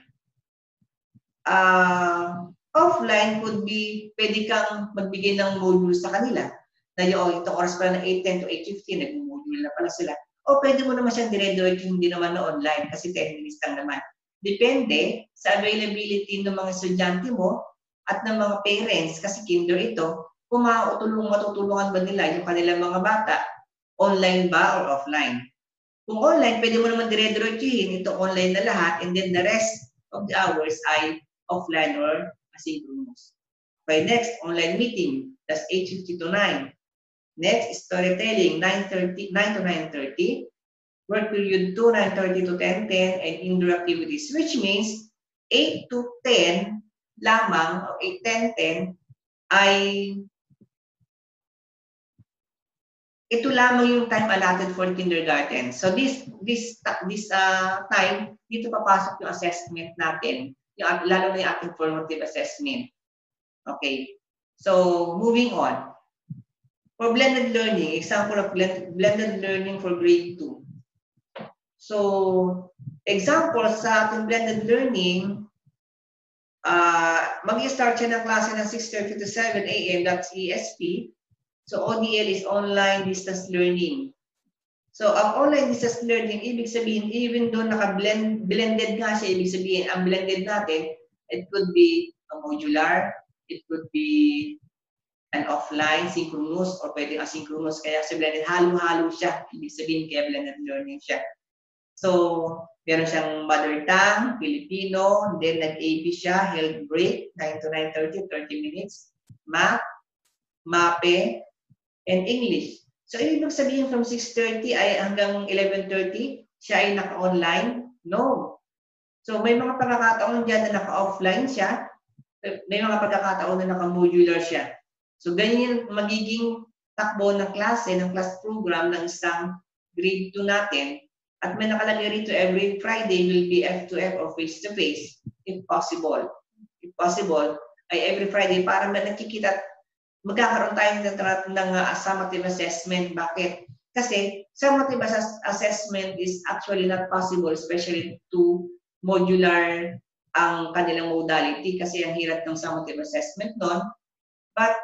Offline could be, pwede kang magbigay ng module sa kanila. Na yung itong oras pala na 8:10 to 8:15, nag-module na pala sila. O pwede mo naman siyang dire-direct hindi naman na online kasi 10 minutes lang naman. Depende sa availability ng mga estudyante mo at ng mga parents, kasi kinder ito, kung matutulungan ba nila yung kanilang mga bata, online ba or offline. Kung online, pwede mo naman dire-diretsuhin ito online na lahat, and then the rest of the hours ay offline or asynchronous. Okay, next, online meeting. That's 8:50 to 9. Next, storytelling, 9 to 9:30. Work period 2, 9:30 to 10:10, and indoor activities, which means 8 to 10 lamang, o 8, 10, 10, ay ito lamang yung time allotted for kindergarten. So this time, dito papasok yung assessment natin, lalo na yung ating formative assessment. Okay. So moving on. For blended learning, example of blended learning for grade 2. So example sa ating blended learning, mag-i-start siya ng klase ng 6:30 to 7 a.m. That's ESP. So ODL is online distance learning. So ang online distance learning, ibig sabihin, even though blended nga siya, ibig sabihin, ang blended natin, it could be a modular, it could be an offline, synchronous, or pwedeng asynchronous. Kaya sa blended, halo-halo siya. Ibig sabihin, kaya blended learning siya. So, meron siyang mother tongue, Filipino, then nag-AP siya, health break, 9 to 9:30, 30 minutes, math, MAPE, and English. So, ibig sabihin from 6:30 ay hanggang 11:30, siya ay naka-online? No. So, may mga pagkakataon dyan na naka-offline siya, may mga pagkakataon na naka-modular siya. So, ganyan magiging takbo ng klase, ng class program ng isang grade 2 natin. At may nakalagay rito, every Friday will be F2F or face-to-face, if possible. If possible, ay every Friday para nakikita, magkakaroon tayo ng summative assessment. Bakit? Kasi summative assessment is actually not possible, especially to modular ang kanilang modality kasi ang hirap ng summative assessment nun. But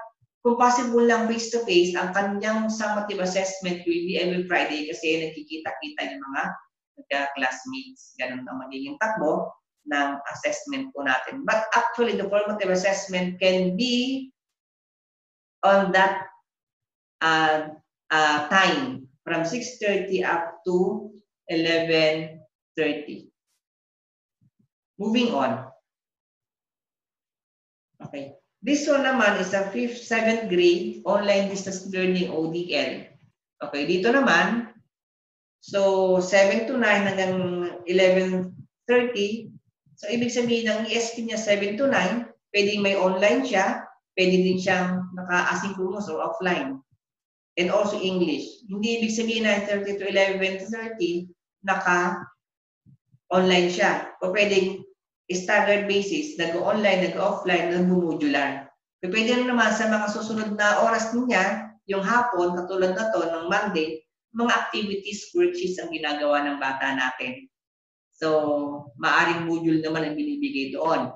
kung possible lang face-to-face, ang kanyang summative assessment will be every Friday kasi nakikita-kita yung mga classmates. Ganun ang magiging takbo ng assessment po natin. But actually, the formative assessment can be on that time from 6:30 up to 11:30. Moving on. Okay. This one naman is a 5th, 7th grade online distance learning ODL. Okay, dito naman, so 7 to 9 hanggang 11:30. So ibig sabihin ng ESP niya 7 to 9, pwedeng may online siya, pwede din siyang naka-asynchronous or offline. And also English. Hindi ibig sabihin 9:30 to 11:30, naka-online siya. O pwedeng staggered basis, nag-online, nag-offline, nag-modular. Pwede naman sa mga susunod na oras niya, yung hapon, katulad na to, ng Monday, mga activities, worksheets ang ginagawa ng bata natin. So, maaring module naman ang binibigay doon.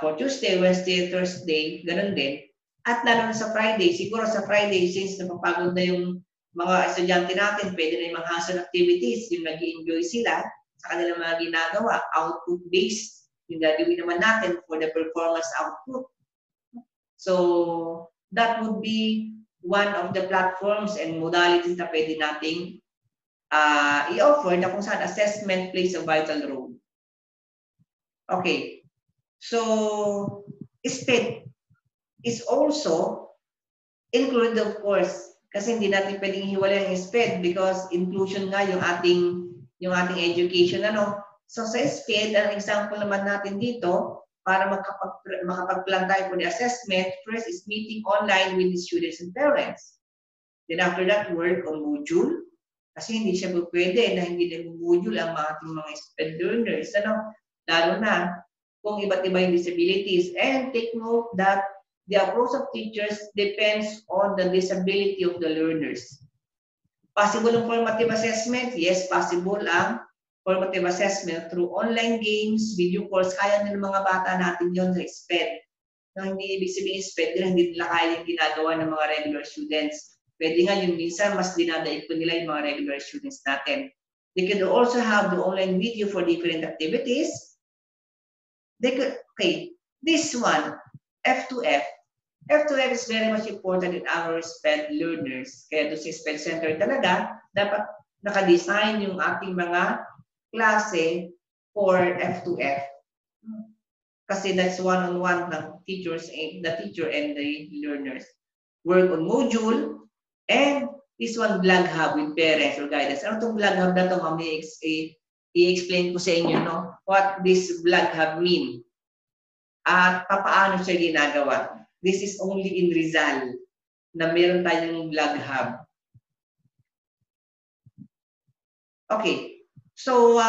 For Tuesday, Wednesday, Thursday, ganun din. At lalo na sa Friday, siguro sa Friday, since napapagod na yung mga estudyante natin, pwede na yung mga hands-on activities, yung nag-enjoy sila sa kanilang mga ginagawa, output-based, yung gagawin naman natin for the performance output. So, that would be one of the platforms and modalities na pwede nating i-offer na kung saan assessment plays a vital role. Okay. So, SPED is also included, of course, kasi hindi natin pwedeng hiwalay ang SPED because inclusion nga yung ating education. So sa SPED, ang example naman natin dito, para makapag-plan tayo for the assessment, first is meeting online with the students and parents. Then after that, work on module. Kasi hindi siya pwede na hindi nag-module ang mga SPED learners. Lalo na kung iba't iba yung disabilities. And take note that the approach of teachers depends on the disability of the learners. Possible ang formative assessment? Yes, possible ang formative assessment through online games, video calls. Kaya ng mga bata natin yun sa SPED. Hindi ibig sabihin SPED, hindi nila kaya yung ginagawa ng mga regular students. Pwede nga yung minsan, mas dinadaig po nila yung mga regular students natin. They could also have the online video for different activities. Okay, this one, F2F. F2F is very much important in our SPED learners. Kaya doon sa SPED Center talaga, dapat nakadesign yung ating mga klase for F2F. Kasi that's one-on-one ng teachers, the teacher and the learners. Work on module, and this one, Blog Hub with parents or guidance. Ano itong Blog Hub na ito? Mamaya i-explain ko sa inyo, what this Blog Hub mean. At papaano siya ginagawa. This is only in Rizal na meron tayong Blog Hub. Okay. So,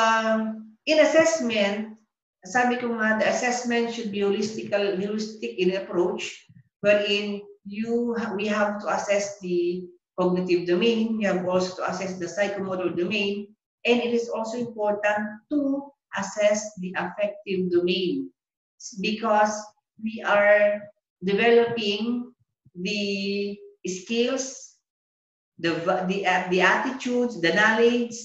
in assessment, sabi ko nga, the assessment should be holistic in approach, wherein we have to assess the cognitive domain, you have also to assess the psychomotor domain, and it is also important to assess the affective domain because we are developing the skills, the attitudes, the knowledge,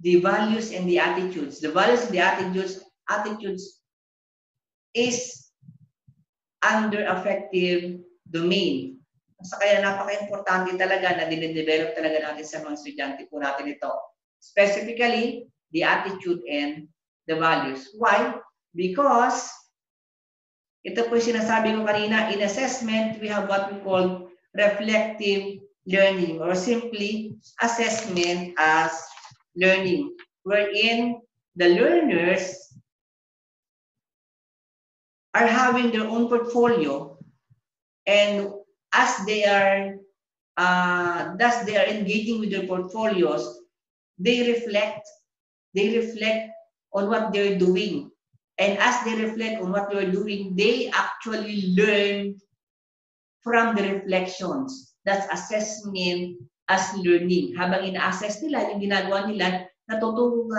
the values, and the attitudes. The values and the attitudes is under affective domain. So kaya napaka-importante talaga na dine-develop talaga natin sa mga estudyante po natin ito. Specifically, the attitude and the values. Why? Because ito po yung sinasabi ko kanina, in assessment, we have what we call reflective learning or simply assessment as learning, wherein the learners are having their own portfolio, and as they are engaging with their portfolios, they reflect on what they're doing. And as they reflect on what they're doing, they actually learn from the reflections. That's assessment as learning. Habang ina-assess nila yung ginagawa nila, natututo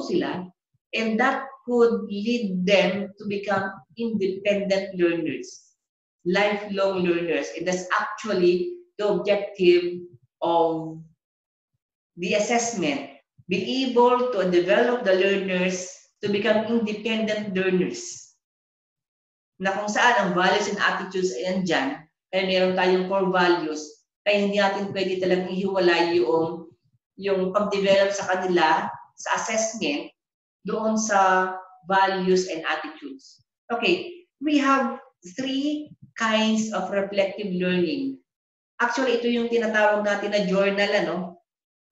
sila, and that could lead them to become independent learners, lifelong learners. And that's actually the objective of the assessment, be able to develop the learners to become independent learners. Na kung saan ang values and attitudes ay andyan, kaya meron tayong core values, kaya hindi natin pwede talagang ihiwalay yung pag-develop sa kanila sa assessment doon sa values and attitudes. Okay, we have 3 kinds of reflective learning. Actually, ito yung tinatawag natin na journal, ano?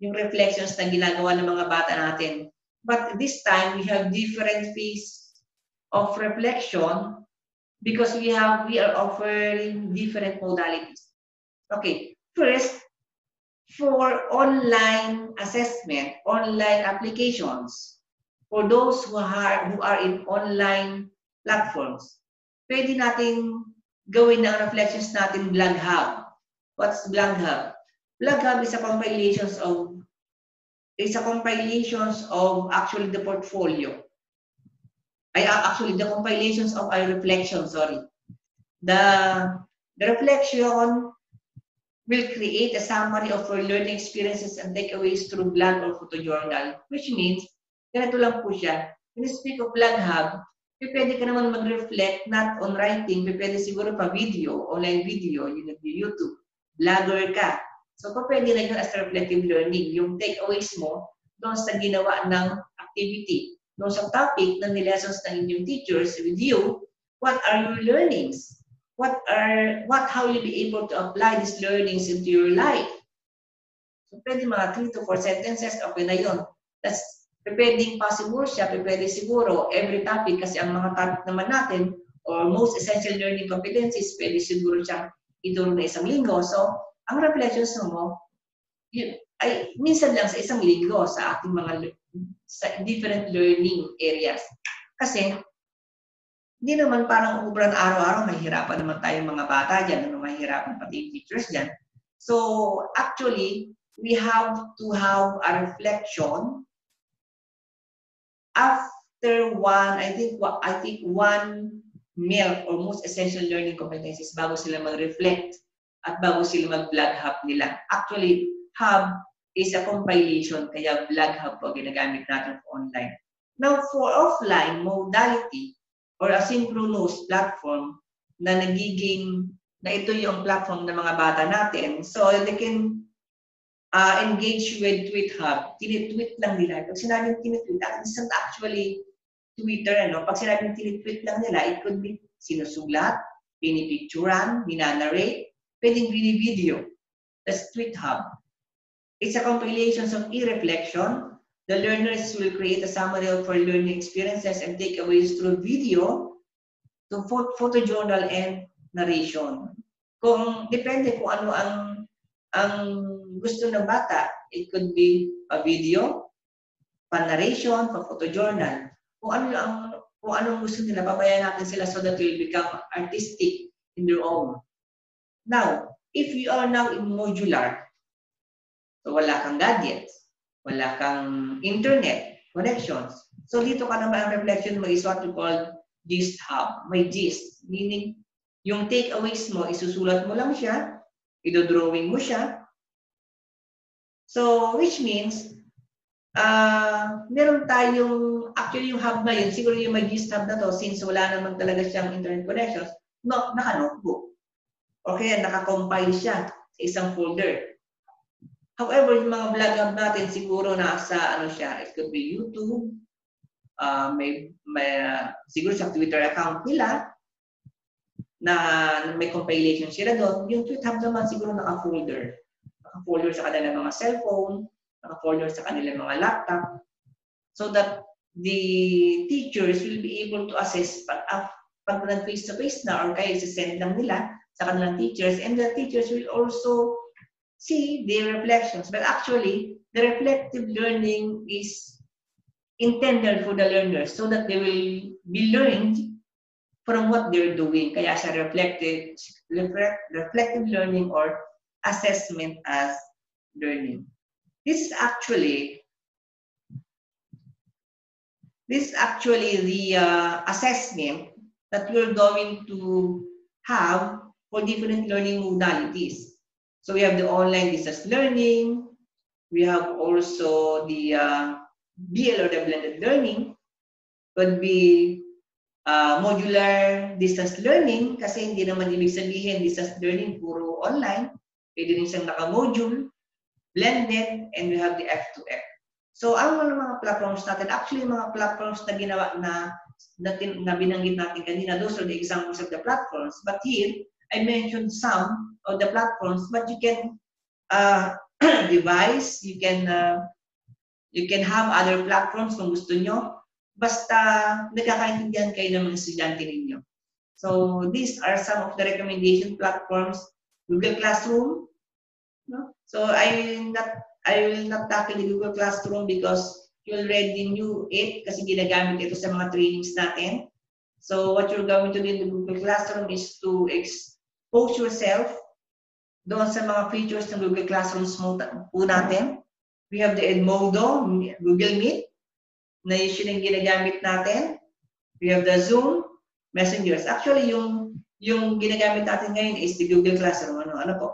Yung reflections na ginagawa ng mga bata natin. But this time, we have different phase of reflection because we are offering different modalities. Okay, first, for online assessment, online applications, for those who are in online platforms, pwede nating gawin ng reflections natin BlogHub. What's BlogHub? BlogHub is a compilations of actually the portfolio. Actually the compilations of our reflection, sorry. The reflection will create a summary of our learning experiences and takeaways through blog or photojournal, which means, ganito lang po siya. When you speak of BlogHub, pwede ka naman mag-reflect not on writing, pwede siguro pa video, online video, YouTube, vlogger ka. So, pwede na yun as reflective learning. Yung takeaways mo doon sa ginawa ng activity, doon sa topic ng lessons ng inyong teachers with you, what are your learnings? How you'll be able to apply these learnings into your life? So, pwede mga 3 to 4 sentences, okay na yun. That's pwedeng possible siya, pwede siguro every topic kasi ang mga topic naman natin or most essential learning competencies, pwede siguro siyang ituro na 1 linggo. So, ang reflections mo, yun, ay minsan lang sa 1 linggo sa ating mga different learning areas. Kasi, hindi naman parang ubran araw-araw, mahihirapan naman tayong mga bata dyan, mahihirapan pati yung teachers dyan. So, actually, we have to have a reflection after I think 1 MELC or most essential learning competencies bago sila mag-reflect at bago sila mag-BlogHub nila. Actually, Hub is a compilation, kaya BlogHub po ginagamit natin for online. Now, for offline modality or asynchronous platform na ito yung platform ng mga bata natin, so they can engage with TweetHub. Tinitweet lang nila. Pag sinabing tinitweet, it isn't actually Twitter, ano? Pag sinabing tinitweet lang nila, it could be sinusulat, pinipicturan, minanarrate, pwedeng video. That's TweetHub. It's a compilation of e-reflection. The learners will create a summary of their learning experiences and takeaways through video, to photojournal, and narration. Depende kung ano ang gusto ng bata, it could be a video, pa-narration, pa-photojournal. Kung anong gusto nila, pabayaan natin sila so that they will become artistic in their own. Now, if you are now in modular, so wala kang gadgets, wala kang internet connections, so dito ka naman ang reflection mo is what we call gist hub. May gist, meaning yung takeaways mo, isusulat mo lang siya, idodrawing mo siya. So, which means, meron tayong, actually yung hub na yun, siguro yung may gist hub na to, since wala naman talaga siyang internet connections, naka-notebook. O kaya naka-compile siya sa isang folder. However, yung mga BlogHub natin, siguro nasa, it could be YouTube, siguro sa Twitter account nila, na may compilation sila doon. Yung TweetHub naman siguro naka-folder. Naka-folder sa kanilang mga cellphone, naka-folder sa kanilang mga laptop, so that the teachers will be able to assess pag nag-face-to-face na or kaya isa-send lang nila sa kanilang teachers, and the teachers will also see their reflections. But actually, the reflective learning is intended for the learners so that they will be learned from what they're doing. Kaya siya reflective learning or assessment as learning. This is actually the assessment that we're going to have for different learning modalities. So we have the online distance learning. We have also the BL or the blended learning. Could be modular distance learning kasi hindi naman ibig sabihin distance learning puro online. Pwede rin siyang naka-module, blended, and we have the F2F. So ang mga platforms natin, actually mga platforms na ginawa na na binanggit natin kanina, those are the examples of the platforms. But here, I mentioned some of the platforms, but you can devise, you can have other platforms kung gusto nyo. Basta nagkakaintindihan kayo ng mga estudyante ninyo. So these are some of the recommendation platforms. Google Classroom. No? So I will not tackle the Google Classroom because you already knew it kasi ginagamit ito sa mga trainings natin. So what you're going to do in the Google Classroom is to expose yourself doon sa mga features ng Google Classrooms po natin. We have the Edmodo, Google Meet, na usually yung ginagamit natin. We have the Zoom, Messengers. Actually, yung ginagamit natin ngayon is the Google Classroom. Ano po?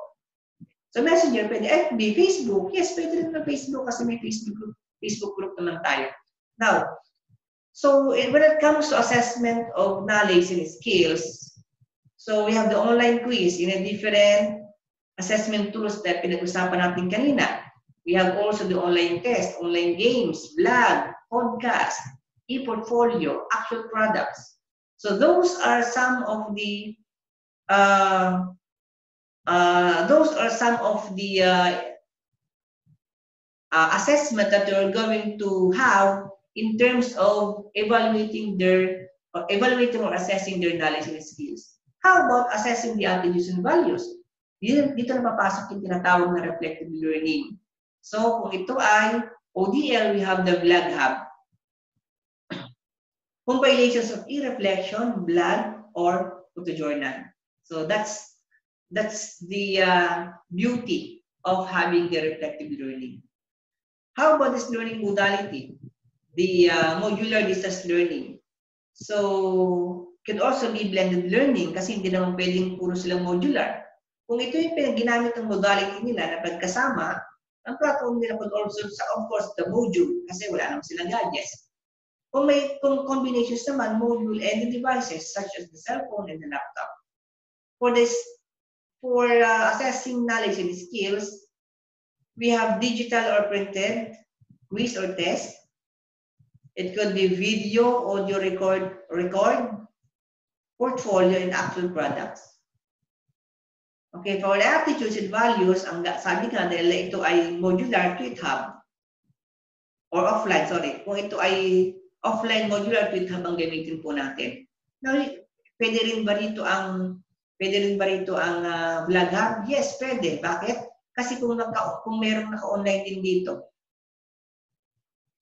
So Messenger, pwede. FB, Facebook. Yes, pwede rin na Facebook kasi may Facebook group naman tayo. Now, so when it comes to assessment of knowledge and skills, so we have the online quiz in a different assessment tools that pinag-usapan natin kanina. We have also the online test, online games, blog, podcast, e-portfolio, actual products. So those are some of the assessment that you're going to have in terms of evaluating or assessing their knowledge and skills. How about assessing the attitudes and values? Dito na papasok yung tinatawag na reflective learning. So kung ito ay ODL, we have the Blog Hub. Compilations of e-reflection, blog, or photojournal. So that's the beauty of having the reflective learning. How about this learning modality? The modular distance learning. So can also be blended learning kasi hindi naman pwedeng puro silang modular. Kung ito yung ginamit ng modality nila na pagkasama, ang platform nila could also, of course, the module kasi wala naman silang gadgets. Kung combinations naman, module and the devices such as the cell phone and the laptop. For assessing knowledge and skills, we have digital or printed quiz or test. It could be video, audio record, portfolio, and actual products. Okay, for the aptitudes and values, ang sabi nga dahil ito ay modular tweet hub or offline, sorry. Kung ito ay offline modular tweet hub ang gamitin po natin. Now, pwede rin ba rito ang Blog Hub? Yes, pwede. Bakit? Kasi kung mayroong naka-online din dito,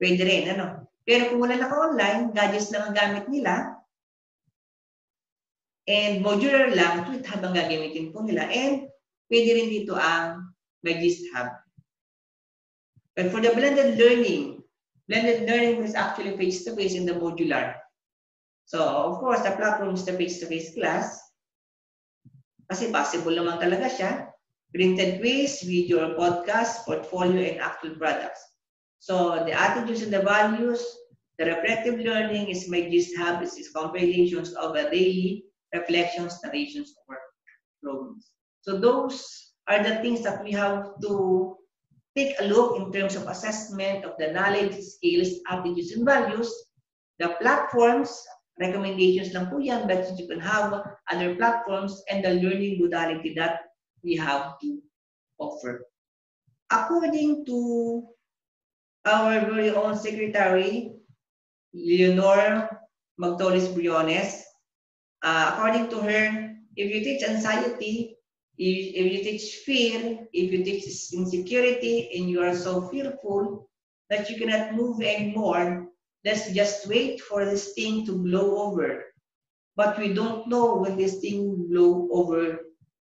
pwede rin, ano? Pero kung wala naka-online, gadgets lang ang gamit nila, and modular lang, tweet hub ang gagamitin po nila. And pwede rin dito ang Magist Hub. But for the blended learning is actually face-to-face in the modular. So, of course, the platform is the face-to-face class. Kasi possible naman talaga siya. Printed quiz, video or podcast, portfolio, and actual products. So, the attitudes and the values, the reflective learning is Magist Hub. It's compilations of a daily reflections, narrations, or programs. So those are the things that we have to take a look in terms of assessment of the knowledge, skills, attitudes, and values. The platforms, recommendations lang po yan, but you can have other platforms and the learning modality that we have to offer. According to our very own secretary, Leonor Magtolis Briones, according to her, if you teach anxiety, if you teach fear, if you teach insecurity, and you are so fearful that you cannot move anymore, let's just wait for this thing to blow over. But we don't know when this thing will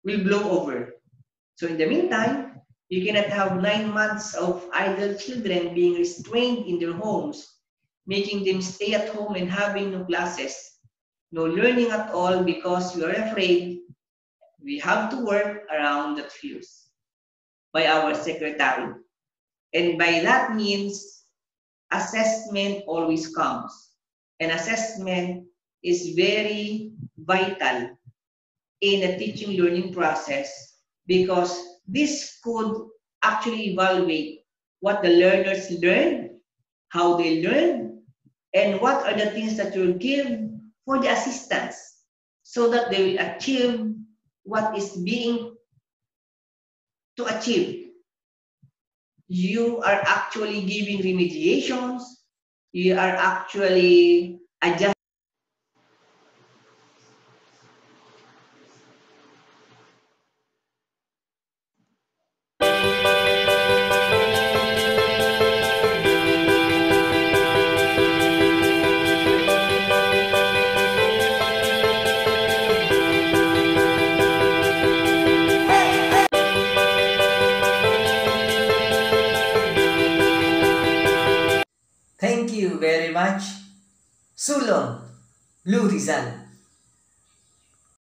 blow over. So in the meantime, you cannot have 9 months of idle children being restrained in their homes, making them stay at home and having no classes. No learning at all because we are afraid we have to work around the fears by our secretary. And by that means, assessment always comes. And assessment is very vital in a teaching learning process because this could actually evaluate what the learners learn, how they learn, and what are the things that you'll give for the assistance so that they will achieve what is being to achieve. You are actually giving remediations, you are actually adjusting. Thank you very much. Sulong, Blue Rizal.